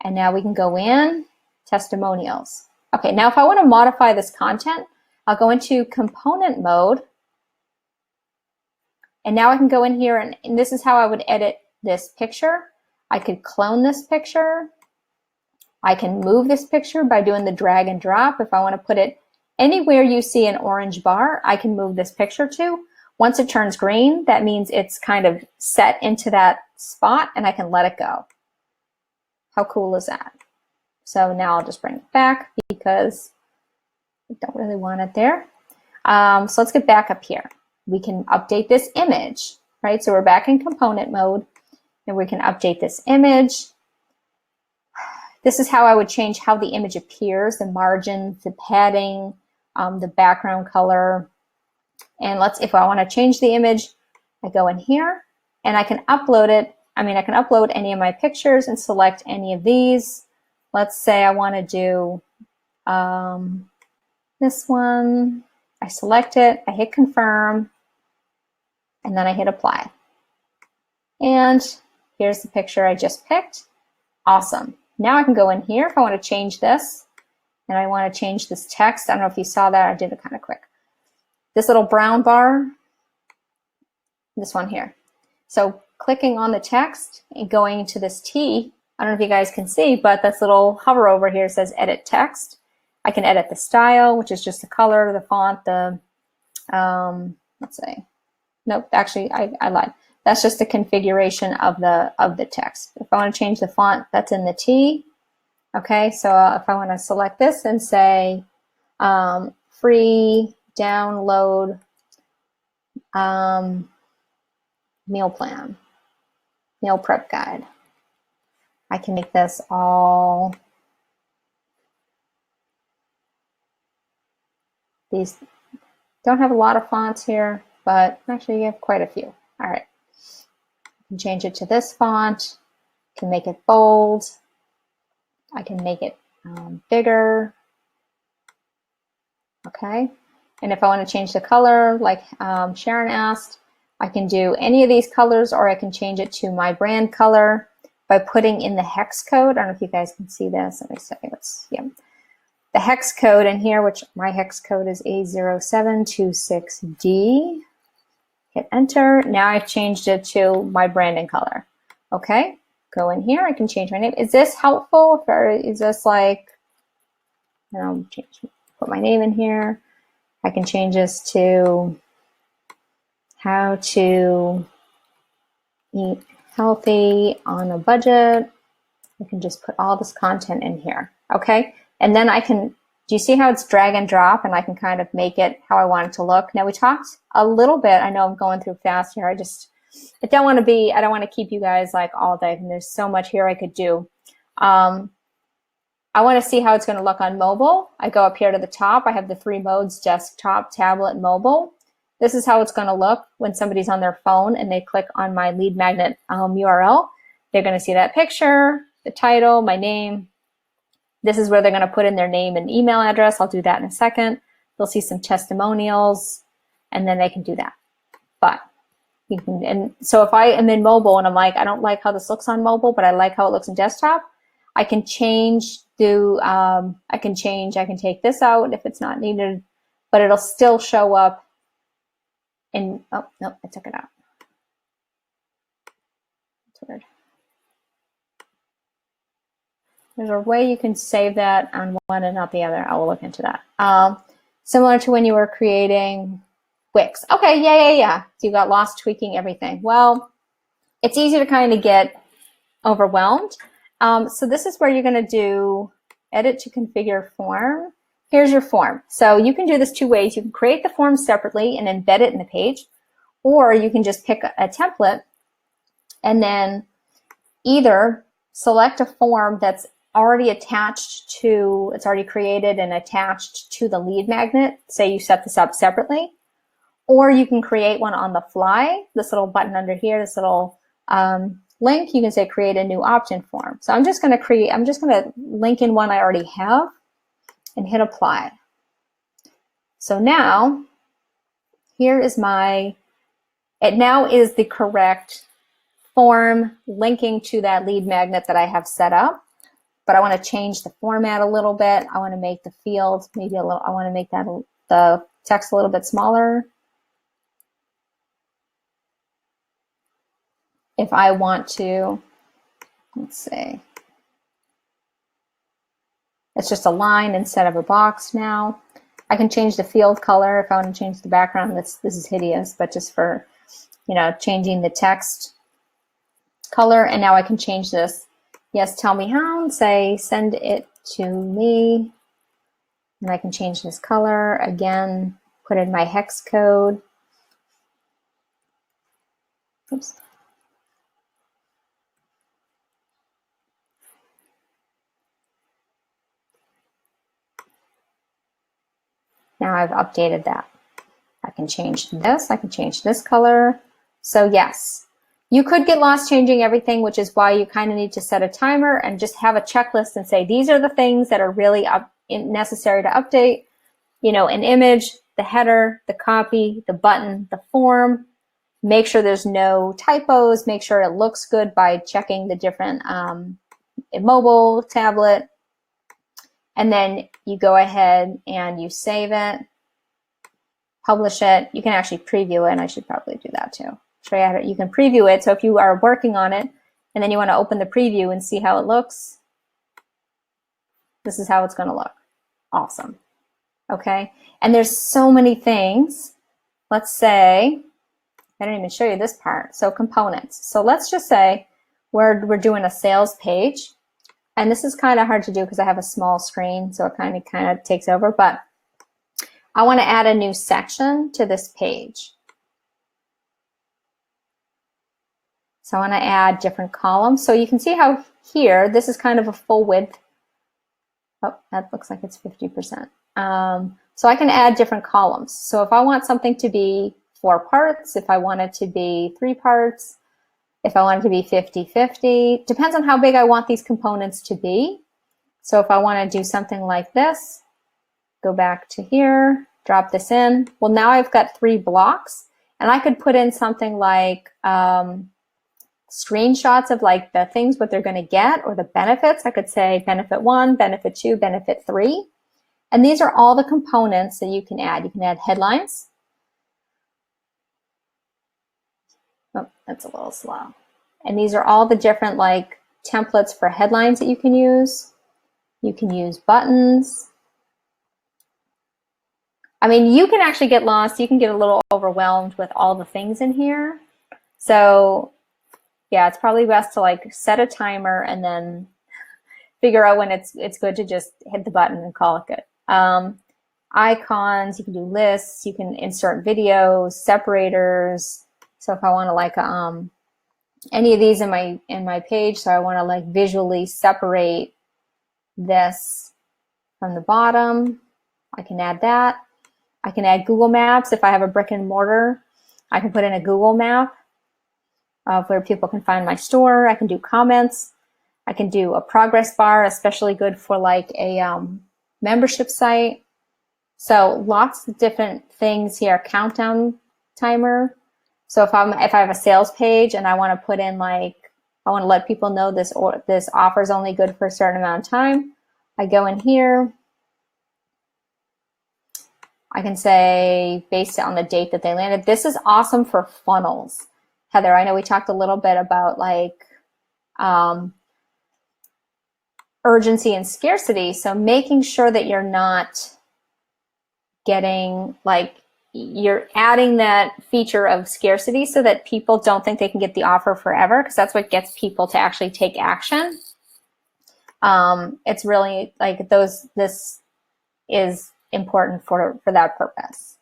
And now we can go in, testimonials. Okay, now if I want to modify this content, I'll go into component mode. And now I can go in here, and this is how I would edit this picture. I could clone this picture. I can move this picture by doing the drag and drop. If I want to put it anywhere you see an orange bar, I can move this picture to. Once it turns green, that means it's kind of set into that spot, and I can let it go. How cool is that? So now I'll just bring it back because I don't really want it there. So let's get back up here. We can update this image, right? So we're back in component mode and we can update this image. This is how I would change how the image appears, the margins, the padding, the background color. And if I want to change the image, I go in here and I can upload it. I can upload any of my pictures and select any of these. Let's say I want to do this one. I select it, I hit confirm, and then I hit apply. And here's the picture I just picked. Awesome. Now I can go in here if I want to change this, and I want to change this text. I don't know if you saw that, I did it kind of quick. This little brown bar, this one here. So clicking on the text and going to this T, I don't know if you guys can see, but this little hover over here says edit text. I can edit the style, which is just the color, the font, the, let's see. Nope, actually I lied. That's just the configuration of the text. If I want to change the font, that's in the T. Okay, so if I want to select this and say free download meal plan, meal prep guide, I can make this all, these don't have a lot of fonts here, but actually you have quite a few. All right, I can change it to this font, can make it bold, I can make it bigger, okay? And if I want to change the color, like Sharon asked, I can do any of these colors, or I can change it to my brand color by putting in the hex code. I don't know if you guys can see this. Let me say, the hex code in here, which my hex code is A0726D. Hit enter. Now I've changed it to my branding color. Okay, go in here. I can change my name. Is this helpful? Or is this like, put my name in here. I can change this to how to eat healthy on a budget. I can just put all this content in here. Okay, and then I can, do you see how it's drag and drop, and I can kind of make it how I want it to look? Now we talked a little bit, I know I'm going through fast here, I don't want to keep you guys like all day, and there's so much here I could do. I want to see how it's going to look on mobile. I go up here to the top, I have the 3 modes, desktop, tablet, mobile. This is how it's going to look when somebody's on their phone and they click on my lead magnet URL. They're going to see that picture, the title, my name. This is where they're going to put in their name and email address. I'll do that in a second. They'll see some testimonials, and then they can do that. But you can, and so if I am in mobile and I'm like, I don't like how this looks on mobile, but I like how it looks in desktop, I can change I can take this out if it's not needed, but it'll still show up in, oh, no, I took it out. That's weird. There's a way you can save that on one and not the other. I will look into that. Similar to when you were creating Wix. Okay, yeah. So you got lost tweaking everything. Well, it's easy to kind of get overwhelmed. So this is where you're going to do edit to configure form. Here's your form. So you can do this 2 ways. You can create the form separately and embed it in the page, or you can just pick a template and then either select a form that's already attached to, it's already created and attached to the lead magnet. Say you set this up separately, or you can create one on the fly. This little button under here, this little link, you can say create a new opt-in form. So I'm just going to link in one I already have and hit apply. So now here is it now is the correct form linking to that lead magnet that I have set up, but I want to change the format a little bit. I want to make the fields maybe I want to make the text a little bit smaller. If I want to, let's see, it's just a line instead of a box now. I can change the field color if I want to change the background. This is hideous, but just for, changing the text color. And now I can change this yes, tell me how, and say send it to me. And I can change this color again, put in my hex code. Oops. Now I've updated that. I can change this, I can change this color. So yes, you could get lost changing everything, which is why you kind of need to set a timer and just have a checklist and say, these are the things that are really necessary to update. You know, an image, the header, the copy, the button, the form. Make sure there's no typos, make sure it looks good by checking the different mobile, tablet, and then you go ahead and you save it, publish it. You can actually preview it, and I should probably do that too. Show you how you can preview it. So if you are working on it and then you want to open the preview and see how it looks, this is how it's going to look. Awesome. Okay. And there's so many things. Let's say, I didn't even show you this part. So components. So let's just say we're doing a sales page. And this is kind of hard to do because I have a small screen, so it kind of takes over. But I want to add a new section to this page. So I want to add different columns. So you can see how here, this is kind of a full width. Oh, that looks like it's 50%. So I can add different columns. So if I want something to be 4 parts, if I want it to be 3 parts, if I want it to be 50-50, depends on how big I want these components to be. So if I want to do something like this, go back to here, drop this in. Well, now I've got 3 blocks, and I could put in something like screenshots of like the things, what they're going to get, or the benefits. I could say benefit 1, benefit 2, benefit 3. And these are all the components that you can add. You can add headlines. Oh, that's a little slow. And these are all the different like templates for headlines that you can use. You can use buttons. I mean, you can actually get lost. You can get a little overwhelmed with all the things in here. So yeah, it's probably best to like set a timer and then figure out when it's good to just hit the button and call it good. Icons, you can do lists, you can insert videos, separators. So if I want to like any of these in my page, so I want to like visually separate this from the bottom, I can add that. I can add Google Maps. If I have a brick and mortar, I can put in a Google map of where people can find my store. I can do comments. I can do a progress bar, especially good for like a membership site. So lots of different things here. Countdown timer. So if I have a sales page and I want to put in like, I want to let people know this offer is only good for a certain amount of time, I go in here. I can say based on the date that they landed. This is awesome for funnels. Heather, I know we talked a little bit about like urgency and scarcity. So making sure that you're not getting like, you're adding that feature of scarcity so that people don't think they can get the offer forever, because that's what gets people to actually take action. It's really like this is important for that purpose.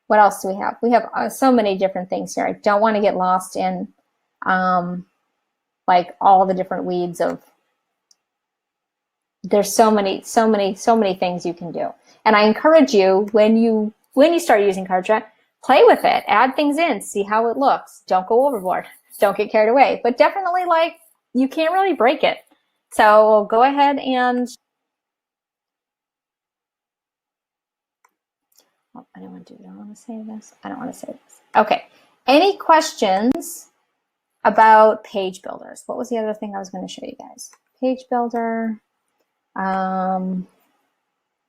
What else do we have? We have so many different things here. I don't want to get lost in like all the different weeds of, there's so many things you can do. And I encourage you, when you start using Kartra, play with it, add things in, see how it looks. Don't go overboard. Don't get carried away. But definitely, like, you can't really break it. So go ahead and, oh, I don't want to do that. I want to save this. I don't want to save this. Okay. Any questions about page builders? What was the other thing I was going to show you guys? Page builder,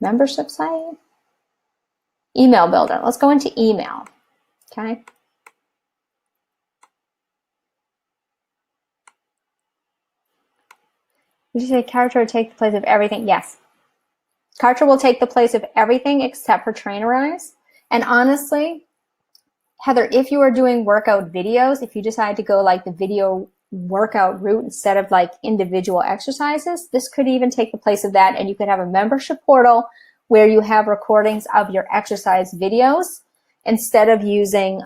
membership site, email builder. Let's go into email. Okay. Did you say Kartra will take the place of everything? Yes. Kartra will take the place of everything except for Trainerize. And honestly, Heather, if you are doing workout videos, if you decide to go like the video workout route instead of like individual exercises, this could even take the place of that. And you could have a membership portal where you have recordings of your exercise videos instead of using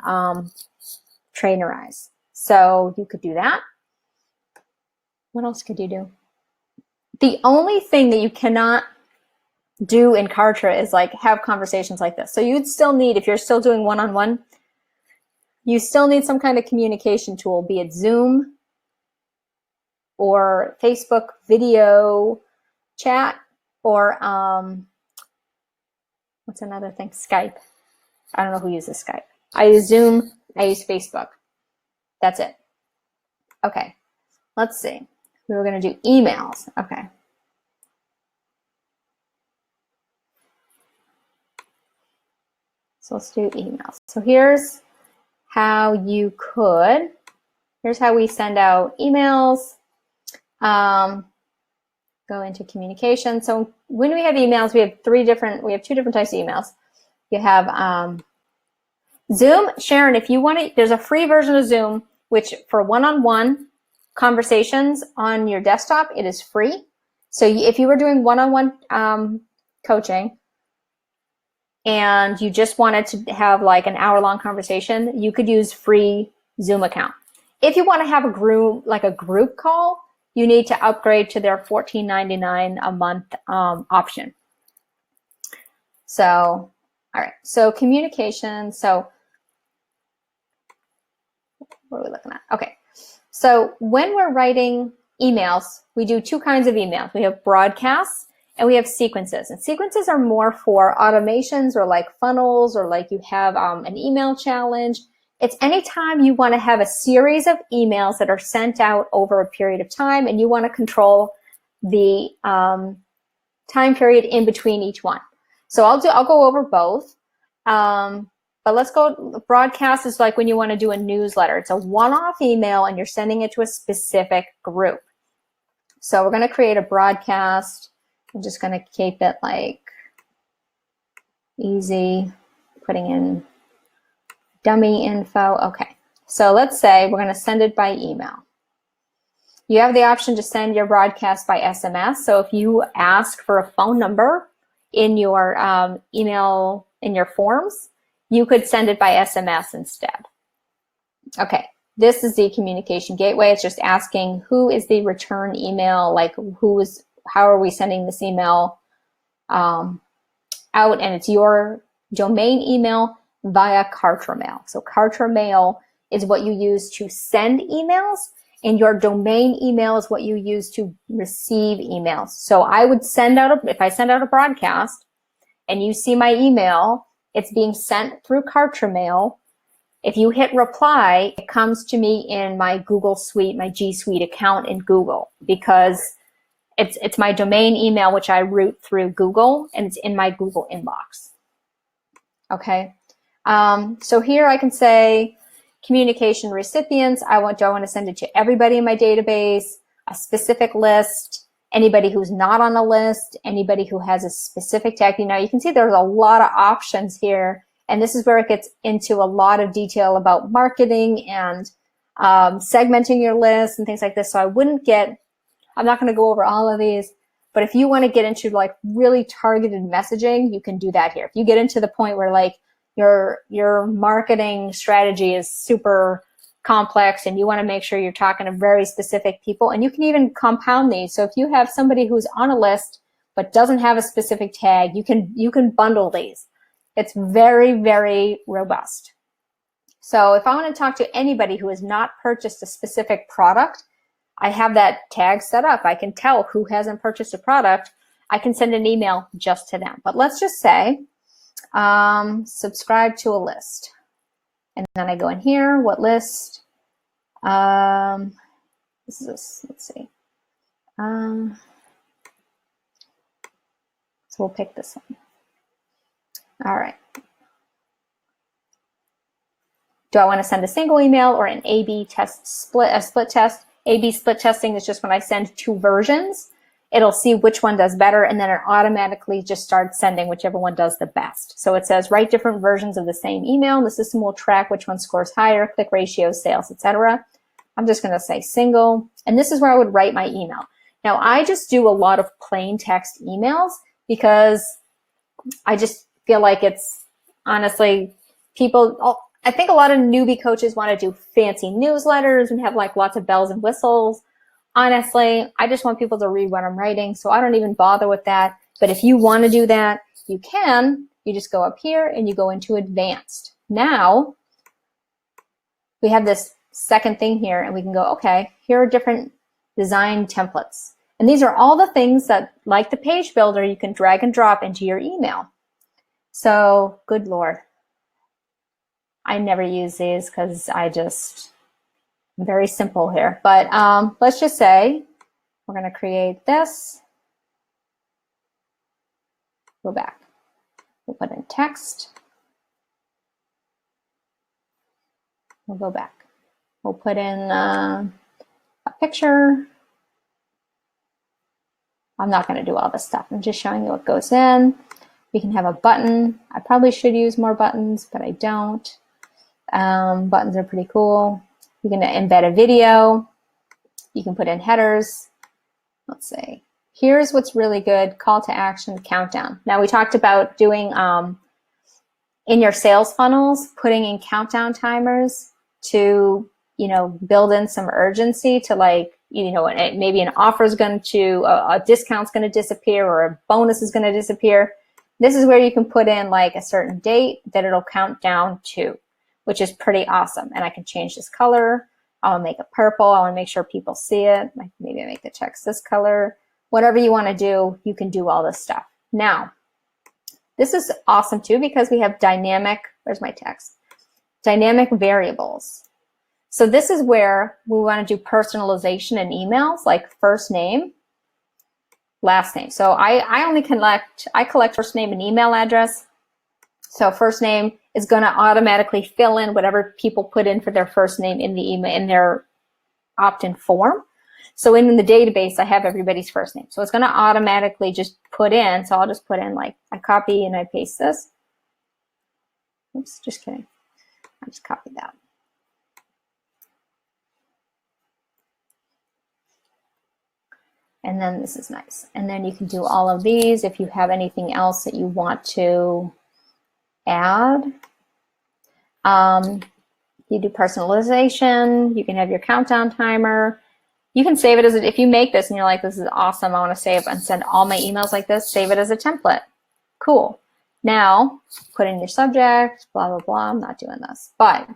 Trainerize. So you could do that. What else could you do? The only thing that you cannot do in Kartra is like have conversations like this. So you'd still need, if you're still doing one-on-one, you still need some kind of communication tool, be it Zoom or Facebook video chat, or what's another thing? Skype. I don't know who uses Skype. I use Zoom, I use Facebook. That's it. Okay, let's see. We were gonna do emails. Okay. So let's do emails. So here's how you could, here's how we send out emails. Go into communication. So when we have emails, we have two different types of emails. You have Zoom. Sharon, if you want to, there's a free version of Zoom, which for one-on-one conversations on your desktop, it is free. So if you were doing one-on-one coaching and you just wanted to have like an hour-long conversation, you could use free Zoom account. If you want to have a group, like a group call, you need to upgrade to their $14.99 a month option. So, all right, so communication. So what are we looking at? Okay, so when we're writing emails, we do two kinds of emails. We have broadcasts and we have sequences. And sequences are more for automations or like funnels, or like you have an email challenge. It's anytime you want to have a series of emails that are sent out over a period of time and you want to control the time period in between each one. So I'll go over both. But let's go, broadcast is like when you want to do a newsletter. It's a one-off email and you're sending it to a specific group. So we're going to create a broadcast. I'm just going to keep it like easy, putting in dummy info. Okay, so let's say we're going to send it by email. You have the option to send your broadcast by SMS. So if you ask for a phone number in your email, in your forms, you could send it by SMS instead. Okay, this is the communication gateway. It's just asking who is the return email, like how are we sending this email out, and it's your domain email via Kartra Mail. So Kartra Mail is what you use to send emails, and your domain email is what you use to receive emails. So I would send out, if I send out a broadcast and you see my email, it's being sent through Kartra Mail. If you hit reply, it comes to me in my Google Suite, my G Suite account in Google, because it's my domain email, which I route through Google, and it's in my Google inbox. Okay. So here I can say communication recipients. Do I want to send it to everybody in my database, a specific list, anybody who's not on a list, anybody who has a specific tag. You know, you can see there's a lot of options here, and this is where it gets into a lot of detail about marketing and segmenting your list and things like this. So I'm not going to go over all of these, but if you want to get into like really targeted messaging, you can do that here. If you get into the point where like your marketing strategy is super complex and you want to make sure you're talking to very specific people, and you can even compound these. So if you have somebody who's on a list but doesn't have a specific tag, you can bundle these. It's very, very robust. So if I want to talk to anybody who has not purchased a specific product, I have that tag set up. I can tell who hasn't purchased a product. I can send an email just to them. But let's just say, subscribe to a list. And then I go in here, what list? This is this, let's see. So we'll pick this one. All right. Do I want to send a single email or an A/B test split, a split test? A/B split testing is just when I send two versions, it'll see which one does better, and then it automatically just starts sending whichever one does the best. So it says write different versions of the same email. The system will track which one scores higher, click ratios, sales, etc. I'm just going to say single, and this is where I would write my email. Now, I just do a lot of plain text emails because I just feel like it's honestly I think a lot of newbie coaches want to do fancy newsletters and have like lots of bells and whistles. Honestly, I just want people to read what I'm writing, so I don't even bother with that. But if you want to do that, you can. You just go up here and you go into advanced. Now, we have this second thing here, and we can go, okay, here are different design templates. And these are all the things that, like the page builder, you can drag and drop into your email. So, good Lord. I never use these because I'm very simple here. But let's just say we're going to create this. Go back. We'll put in text. We'll go back. We'll put in a picture. I'm not going to do all this stuff. I'm just showing you what goes in. We can have a button. I probably should use more buttons, but I don't. Buttons are pretty cool. You can embed a video. You can put in headers. Let's see. Here's what's really good, call to action, countdown. Now we talked about doing in your sales funnels, putting in countdown timers to, build in some urgency to maybe an offer is going to, a discount's going to disappear or a bonus is going to disappear. This is where you can put in like a certain date that it'll count down to, which is pretty awesome. And I can change this color. I'll make it purple. I want to make sure people see it. Maybe I make the text this color. Whatever you want to do, you can do all this stuff. Now, this is awesome too because we have dynamic, where's my text? Dynamic variables. So this is where we want to do personalization in emails, like first name, last name. So I collect first name and email address. So first name is going to automatically fill in whatever people put in for their first name in the email, in their opt-in form. So in the database, I have everybody's first name. So it's going to automatically just put in. So I'll just put in like, I copy and I paste this. Oops, just kidding. I just copied that. And then this is nice. And then you can do all of these if you have anything else that you want to add. You do personalization. You can have your countdown timer. You can save it as if you make this and you're like, this is awesome, I want to save and send all my emails like this, save it as a template. Cool. Now, put in your subject, blah, blah, blah. I'm not doing this. But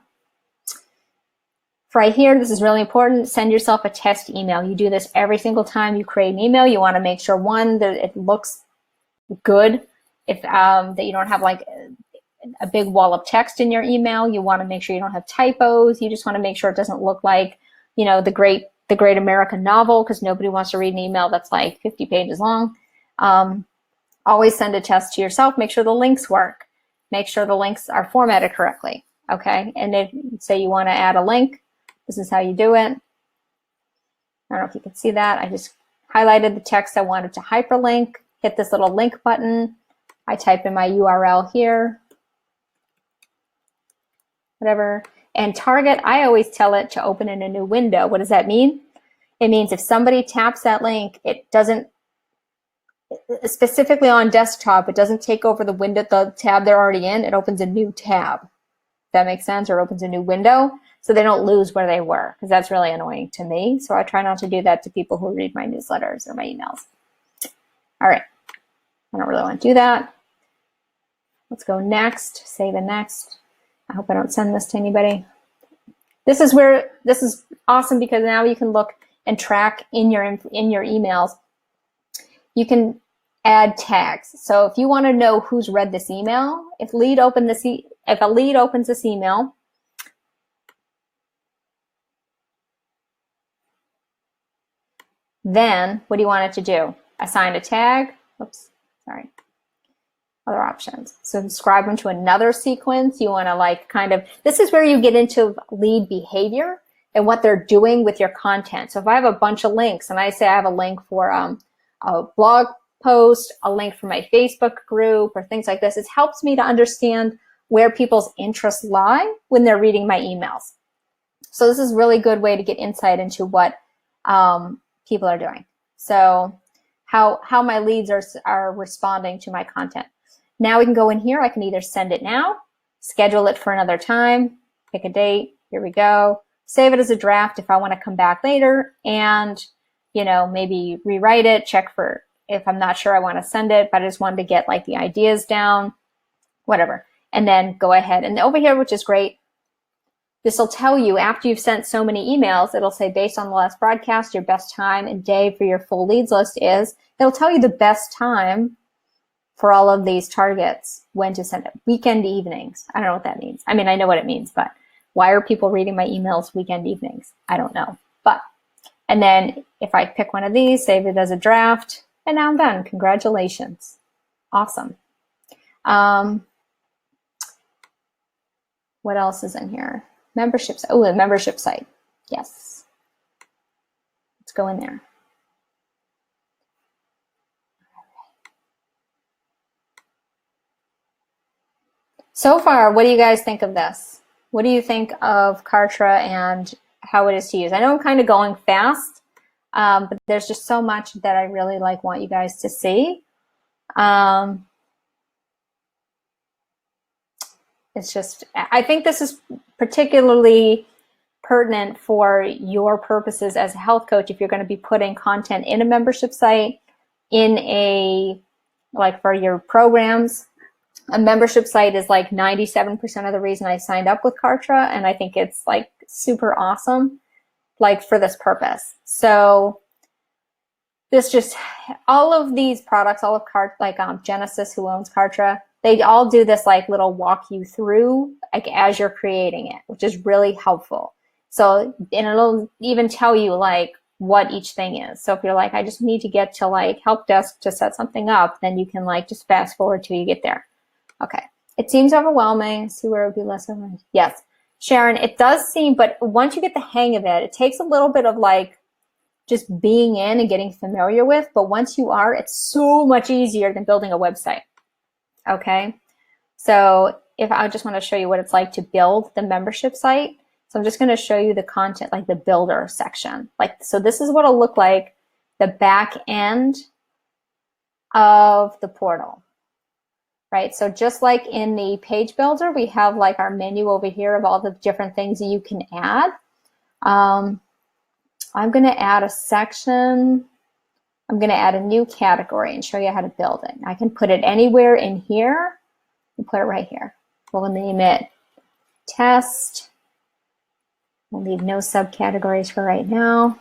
right here, this is really important. Send yourself a test email. You do this every single time you create an email. You want to make sure, one, that it looks good. If that you don't have like a big wall of text in your email. You want to make sure you don't have typos. You just want to make sure it doesn't look like, the great American novel, because nobody wants to read an email that's like 50 pages long. Always send a test to yourself. Make sure the links work. Make sure the links are formatted correctly. Okay. And if say you want to add a link, this is how you do it. I don't know if you can see that. I just highlighted the text I wanted to hyperlink, hit this little link button. I type in my URL here, whatever. And target, I always tell it to open in a new window. What does that mean? It means if somebody taps that link, it doesn't, specifically on desktop, it doesn't take over the window, the tab they're already in. It opens a new tab. If that makes sense, or opens a new window, so they don't lose where they were, because that's really annoying to me. So I try not to do that to people who read my newsletters or my emails. All right, I don't really want to do that. Let's go next, save and next. I hope I don't send this to anybody. This is awesome because now you can look and track in your emails. You can add tags. So if you want to know who's read this email, if a lead opens this email, then what do you want it to do? Assign a tag. Oops, sorry. Other options. So subscribe them to another sequence. You want to this is where you get into lead behavior and what they're doing with your content. So if I have a bunch of links and I say I have a link for a blog post, a link for my Facebook group or things like this, it helps me to understand where people's interests lie when they're reading my emails. So this is a really good way to get insight into what people are doing. So how my leads are responding to my content. Now we can go in here. I can either send it now, schedule it for another time, pick a date. Here we go. Save it as a draft if I want to come back later and, you know, maybe rewrite it, check for if I'm not sure I want to send it, but I just wanted to get like the ideas down, whatever. And then go ahead. And over here, which is great, this will tell you after you've sent so many emails, it'll say based on the last broadcast, your best time and day for your full leads list is, it'll tell you the best time for all of these targets when to send it. Weekend evenings. I don't know what that means. I mean, I know what it means, but why are people reading my emails weekend evenings? I don't know. But, and then if I pick one of these, save it as a draft, and now I'm done. Congratulations. Awesome. What else is in here? Memberships. Oh, the membership site. Yes. Let's go in there. So far, what do you guys think of this? What do you think of Kartra and how it is to use? I know I'm kind of going fast, but there's just so much that I really want you guys to see. It's just, I think this is particularly pertinent for your purposes as a health coach if you're going to be putting content in a membership site, in a, like for your programs. A membership site is like 97% of the reason I signed up with Kartra, and I think it's like super awesome, like for this purpose. So this just, all of these products, all of Genesis, who owns Kartra, they all do this like little walk you through like as you're creating it, which is really helpful. So, and it'll even tell you like what each thing is. So if you're like, I just need to get to like help desk to set something up, then you can like just fast forward till you get there. Okay. It seems overwhelming. See where it would be less overwhelming. Yes. Sharon, it does seem, but once you get the hang of it, it takes a little bit of like just being in and getting familiar with, but once you are, it's so much easier than building a website. Okay. So if I just want to show you what it's like to build the membership site. So I'm just going to show you the content, like the builder section. Like, so this is what it'll look like, the back end of the portal. Right, so just like in the page builder, we have like our menu over here of all the different things that you can add. I'm going to add a section. I'm going to add a new category and show you how to build it. I can put it anywhere in here and put it right here. We'll name it test. We'll leave no subcategories for right now.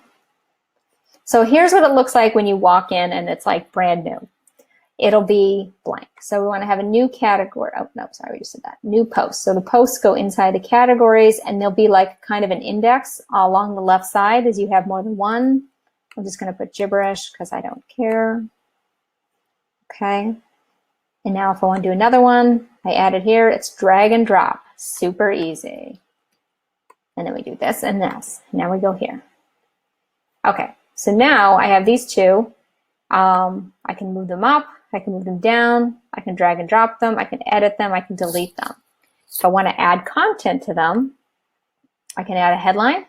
So here's what it looks like when you walk in and it's like brand new. It'll be blank. So we want to have a new category. Oh, no, sorry, we just did that. New posts. So the posts go inside the categories and there'll be like kind of an index along the left side as you have more than one. I'm just going to put gibberish because I don't care. Okay. And now if I want to do another one, I add it here. It's drag and drop. Super easy. And then we do this and this. Now we go here. Okay. So now I have these two. I can move them up. I can move them down, I can drag and drop them, I can edit them, I can delete them. If I want to add content to them, I can add a headline,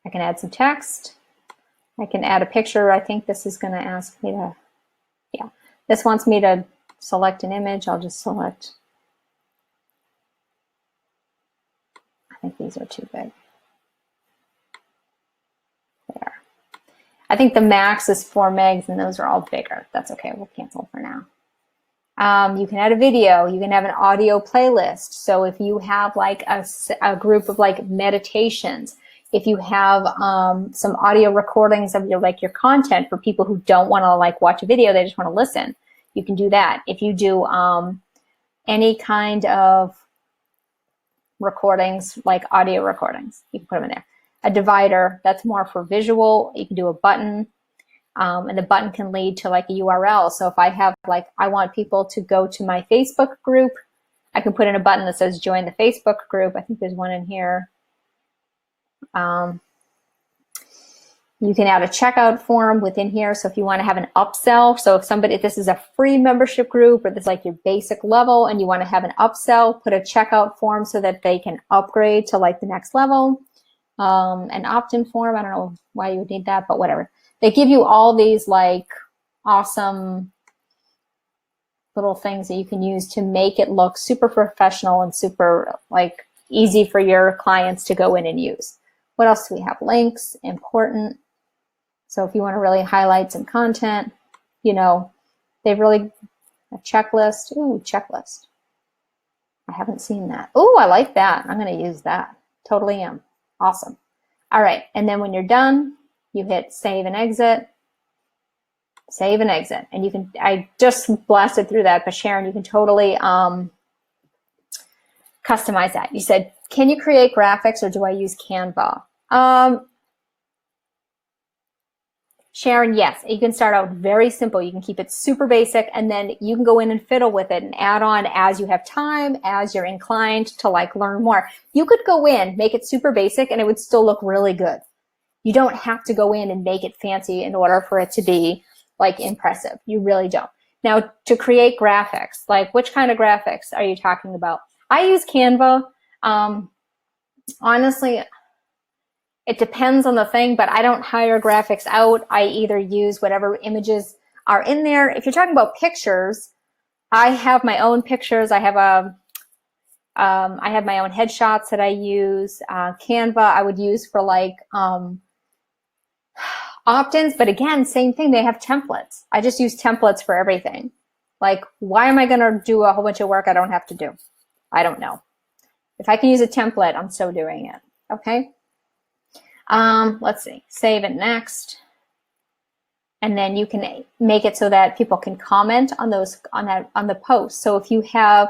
I can add some text, I can add a picture. I think this is going to ask me to, yeah, this wants me to select an image. I'll just select, I think these are too big. There. I think the max is 4 megs and those are all bigger. That's okay, we'll cancel for now. You can add a video, you can have an audio playlist. So if you have like a group of like meditations, if you have some audio recordings of your content for people who don't want to like watch a video, they just want to listen, you can do that. If you do any kind of recordings, like audio recordings, you can put them in there. A divider, that's more for visual. You can do a button, and the button can lead to like a URL. So if I have like, I want people to go to my Facebook group, I can put in a button that says join the Facebook group. I think there's one in here. You can add a checkout form within here. So if you want to have an upsell, so if this is a free membership group or this is like your basic level and you want to have an upsell, put a checkout form so that they can upgrade to like the next level. An opt-in form, I don't know why you would need that, but whatever. They give you all these like awesome little things that you can use to make it look super professional and super like easy for your clients to go in and use. What else do we have? Links, important. So if you want to really highlight some content, you know, they've really, a checklist. Ooh, checklist. I haven't seen that. Ooh, I like that. I'm going to use that. Totally am. Awesome. All right. And then when you're done, you hit save and exit. Save and exit. And you can, I just blasted through that, but Sharon, you can totally customize that. You said, can you create graphics or do I use Canva? Sharon, yes, you can start out very simple. You can keep it super basic and then you can go in and fiddle with it and add on as you have time, as you're inclined to like learn more. You could go in, make it super basic and it would still look really good. You don't have to go in and make it fancy in order for it to be like impressive. You really don't. Now to create graphics, like which kind of graphics are you talking about? I use Canva. Honestly, it depends on the thing, but I don't hire graphics out. I either use whatever images are in there. If you're talking about pictures, I have my own pictures. I have my own headshots that I use. Canva I would use for like opt-ins, but again, same thing. They have templates. I just use templates for everything. Like, why am I going to do a whole bunch of work I don't have to do? I don't know. If I can use a template, I'm so doing it. Okay. Let's see, save it next. And then you can make it so that people can comment on those, on the post. So if you have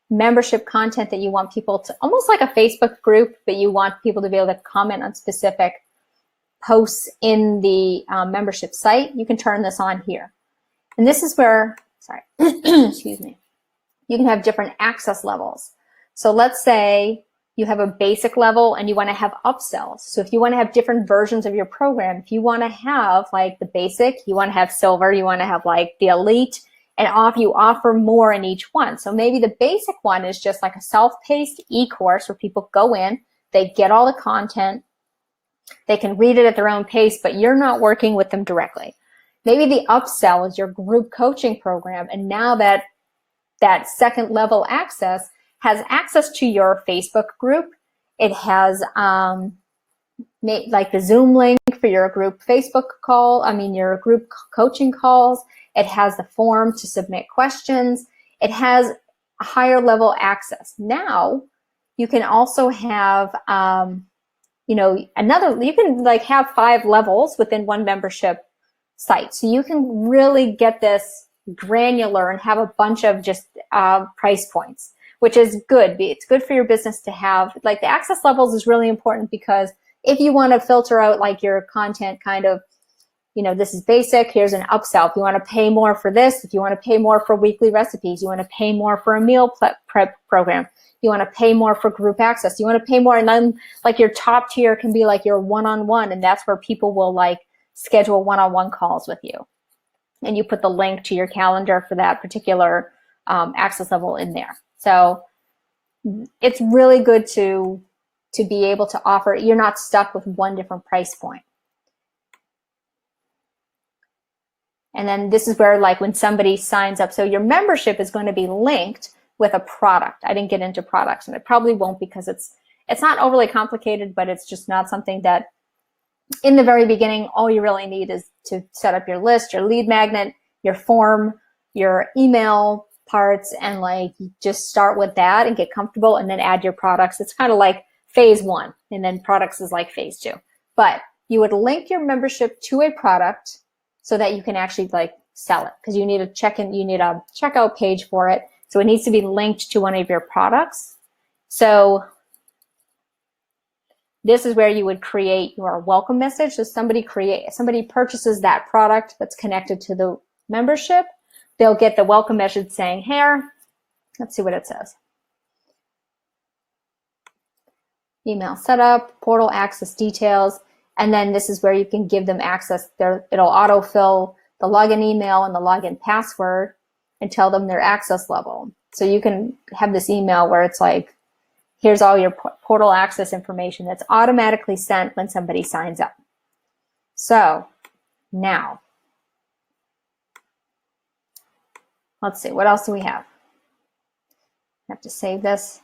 membership content that you want people to, almost like a Facebook group, but you want people to be able to comment on specific posts in the membership site, you can turn this on here. And this is where, sorry, excuse me, you can have different access levels. So let's say you have a basic level and you want to have upsells. So if you want to have different versions of your program, if you want to have like the basic, you want to have silver, you want to have like the elite, and you offer more in each one. So maybe the basic one is just like a self-paced e-course where people go in, they get all the content, they can read it at their own pace, but you're not working with them directly. Maybe the upsell is your group coaching program, and now that second level access has access to your Facebook group. It has like the Zoom link for your group Facebook call, your group coaching calls. It has the form to submit questions. It has a higher level access. Now, you can also have, you can like have 5 levels within one membership site. So you can really get this granular and have a bunch of just price points, which is good. It's good for your business to have. Like the access levels is really important because if you want to filter out like your content kind of, this is basic, here's an upsell. If you want to pay more for this, if you want to pay more for weekly recipes, you want to pay more for a meal prep program, you want to pay more for group access, you want to pay more, and then like your top tier can be like your one-on-one, and that's where people will like schedule one-on-one calls with you. And you put the link to your calendar for that particular access level in there. So it's really good to be able to offer, you're not stuck with one different price point. And then this is where like when somebody signs up, so your membership is going to be linked with a product. I didn't get into products and it probably won't because it's not overly complicated, but it's just not something that in the very beginning, all you really need is to set up your list, your lead magnet, your form, your email parts, and like just start with that and get comfortable and then add your products. It's kind of like phase 1 and then products is like phase 2. But you would link your membership to a product so that you can actually like sell it because you need a checkout page for it. So it needs to be linked to one of your products. So this is where you would create your welcome message. So somebody purchases that product that's connected to the membership. They'll get the welcome message saying, here, let's see what it says. Email setup, portal access details. And then this is where you can give them access. It'll autofill the login email and the login password and tell them their access level. So you can have this email where it's like, here's all your portal access information that's automatically sent when somebody signs up. So now, let's see, what else do we have? I have to save this.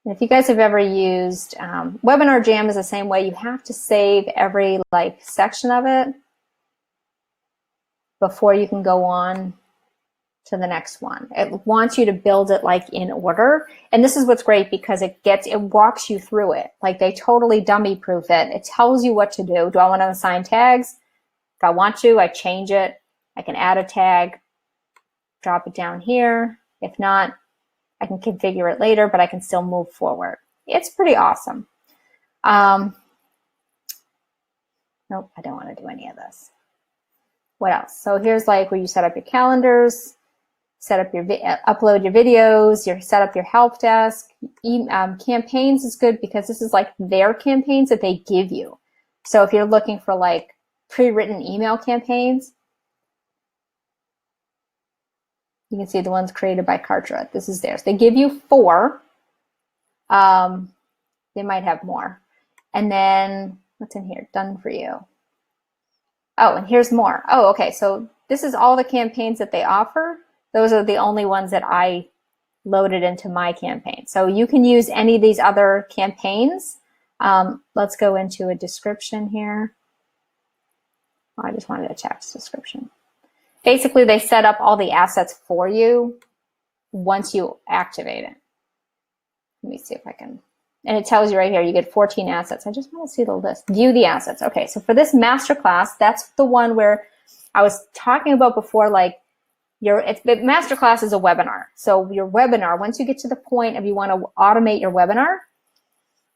And if you guys have ever used Webinar Jam is the same way. You have to save every section of it before you can go on to the next one. It wants you to build it in order. And this is what's great because it walks you through it. They totally dummy proof it. It tells you what to do. Do I want to assign tags? If I want to, I change it. I can add a tag, drop it down here. If not, I can configure it later, but I can still move forward. It's pretty awesome. Nope, I don't want to do any of this. What else? So here's where you set up your calendars, set up your upload your videos, set up your help desk. Campaigns is good because this is their campaigns that they give you. So if you're looking for pre-written email campaigns, you can see the ones created by Kartra. This is theirs. They give you 4. They might have more. And then what's in here? Done for you. Oh, and here's more. Oh, okay. So this is all the campaigns that they offer. Those are the only ones that I loaded into my campaign. So you can use any of these other campaigns. Let's go into a description here. Oh, I just wanted a text description. Basically, they set up all the assets for you once you activate it. Let me see if I can. And it tells you right here, you get 14 assets. I just want to see the list. View the assets. Okay, so for this masterclass, that's the one where I was talking about before, the masterclass is a webinar. So your webinar, once you get to the point of you want to automate your webinar,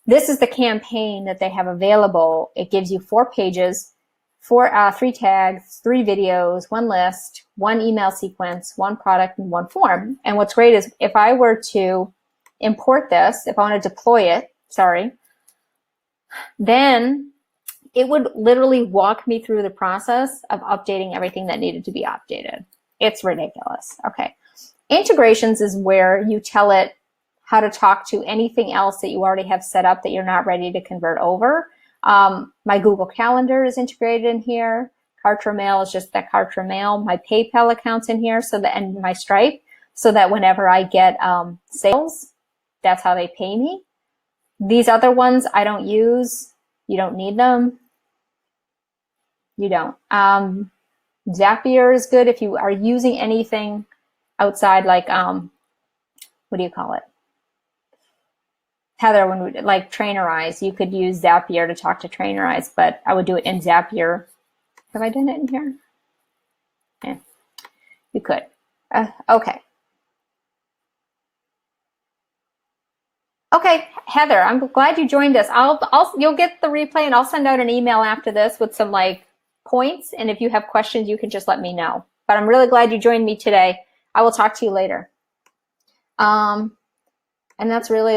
this is the campaign that they have available. It gives you 4 pages, 3 tags, 3 videos, 1 list, 1 email sequence, 1 product, and 1 form. And what's great is if I were to import this, if I want to deploy it, then it would literally walk me through the process of updating everything that needed to be updated. It's ridiculous. Okay. Integrations is where you tell it how to talk to anything else that you already have set up that you're not ready to convert over. My Google Calendar is integrated in here. Kartra Mail is just that Kartra Mail. My PayPal account's in here, and my Stripe, so that whenever I get sales, that's how they pay me. These other ones I don't use. You don't need them. You don't. Zapier is good if you are using anything outside, what do you call it? Heather, when we Trainerize, you could use Zapier to talk to Trainerize, but I would do it in Zapier. Have I done it in here? Yeah, you could. Okay. Okay, Heather, I'm glad you joined us. You'll get the replay, and I'll send out an email after this with some points. And if you have questions, you can just let me know. But I'm really glad you joined me today. I will talk to you later. And that's really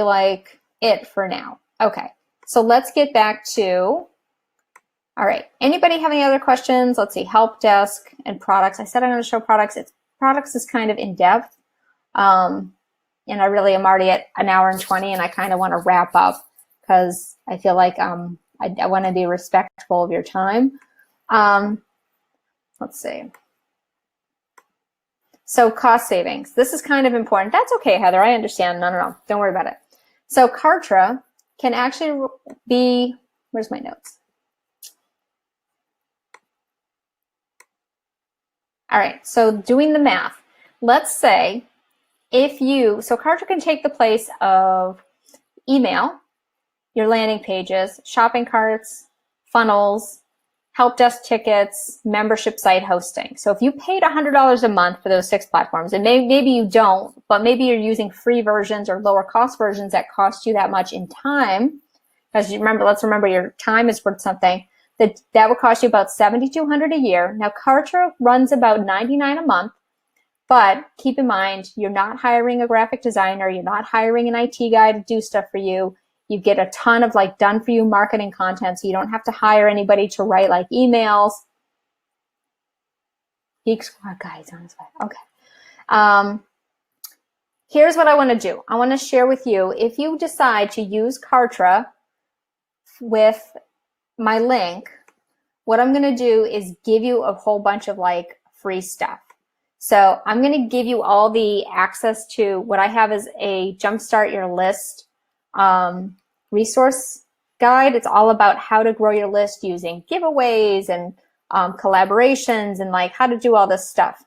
it for now. Okay, so let's get back to, all right, anybody have any other questions? Let's see, help desk and products. I said I'm going to show products. Products is kind of in depth. And I really am already at 1 hour and 20, and I kind of want to wrap up because I feel like I want to be respectful of your time. Let's see. So cost savings. This is kind of important. That's okay, Heather. I understand. No. Don't worry about it. So Kartra can actually be, where's my notes? All right, so doing the math. Let's say so Kartra can take the place of email, your landing pages, shopping carts, funnels, help desk tickets, membership site hosting. So if you paid $100 a month for those 6 platforms, and maybe you don't, but maybe you're using free versions or lower cost versions that cost you that much in time, because let's remember your time is worth something, that would cost you about $7,200 a year. Now Kartra runs about $99 a month. But keep in mind, you're not hiring a graphic designer. You're not hiring an IT guy to do stuff for you. You get a ton of like done for you marketing content, so you don't have to hire anybody to write like emails. Geek Squad guys on his way. Okay. Here's what I want to do. I want to share with you, if you decide to use Kartra with my link, what I'm going to do is give you a whole bunch of like free stuff. So I'm going to give you all the access to what I have is a Jumpstart Your List resource guide. It's all about how to grow your list using giveaways and collaborations and like how to do all this stuff.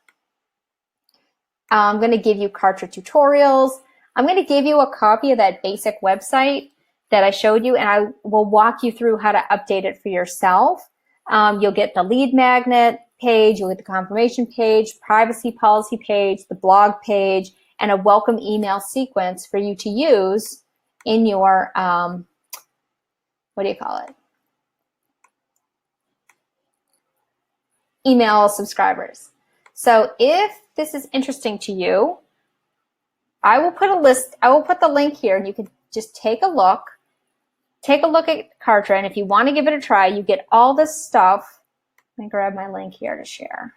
I'm going to give you Kartra tutorials. I'm going to give you a copy of that basic website that I showed you, and I will walk you through how to update it for yourself. You'll get the lead magnet page, you'll get the confirmation page, privacy policy page, the blog page, and a welcome email sequence for you to use in your, what do you call it? Email subscribers. So if this is interesting to you, I will put the link here and you can just take a look at Kartra, and if you want to give it a try, you get all this stuff. Let me grab my link here to share.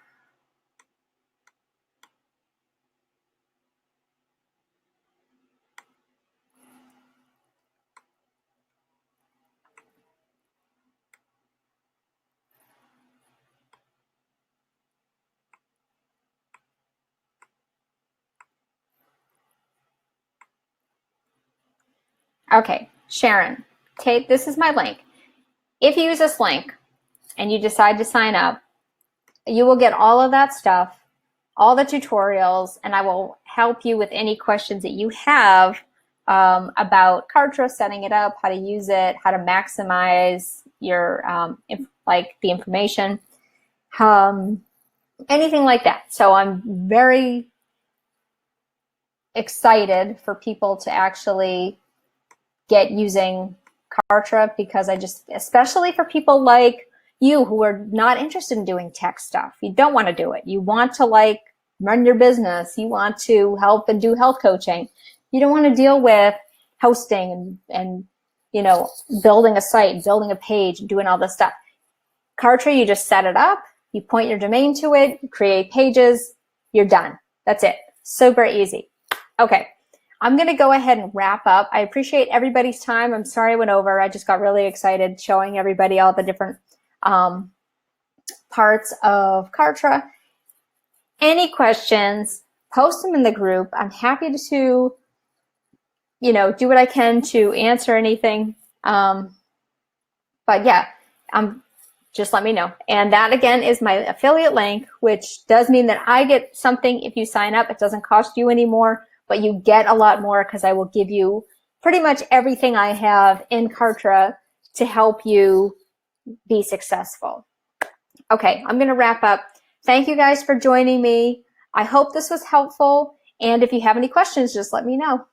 Okay, Sharon, this is my link. If you use this link and you decide to sign up, you will get all of that stuff, all the tutorials, and I will help you with any questions that you have about Kartra, setting it up, how to use it, how to maximize your the information, anything like that. So I'm very excited for people to actually get using Kartra, because especially for people like you who are not interested in doing tech stuff. You don't want to do it. You want to like run your business. You want to help and do health coaching. You don't want to deal with hosting and you know, building a site, building a page, doing all this stuff. Kartra, you just set it up, you point your domain to it, you create pages, you're done. That's it. Super easy. Okay. I'm going to go ahead and wrap up. I appreciate everybody's time. I'm sorry I went over. I just got really excited showing everybody all the different parts of Kartra. Any questions, post them in the group. I'm happy to, you know, do what I can to answer anything. But yeah, just let me know. And that again is my affiliate link, which does mean that I get something if you sign up. It doesn't cost you any more, but you get a lot more because I will give you pretty much everything I have in Kartra to help you be successful. Okay, I'm going to wrap up. Thank you guys for joining me. I hope this was helpful. And if you have any questions, just let me know.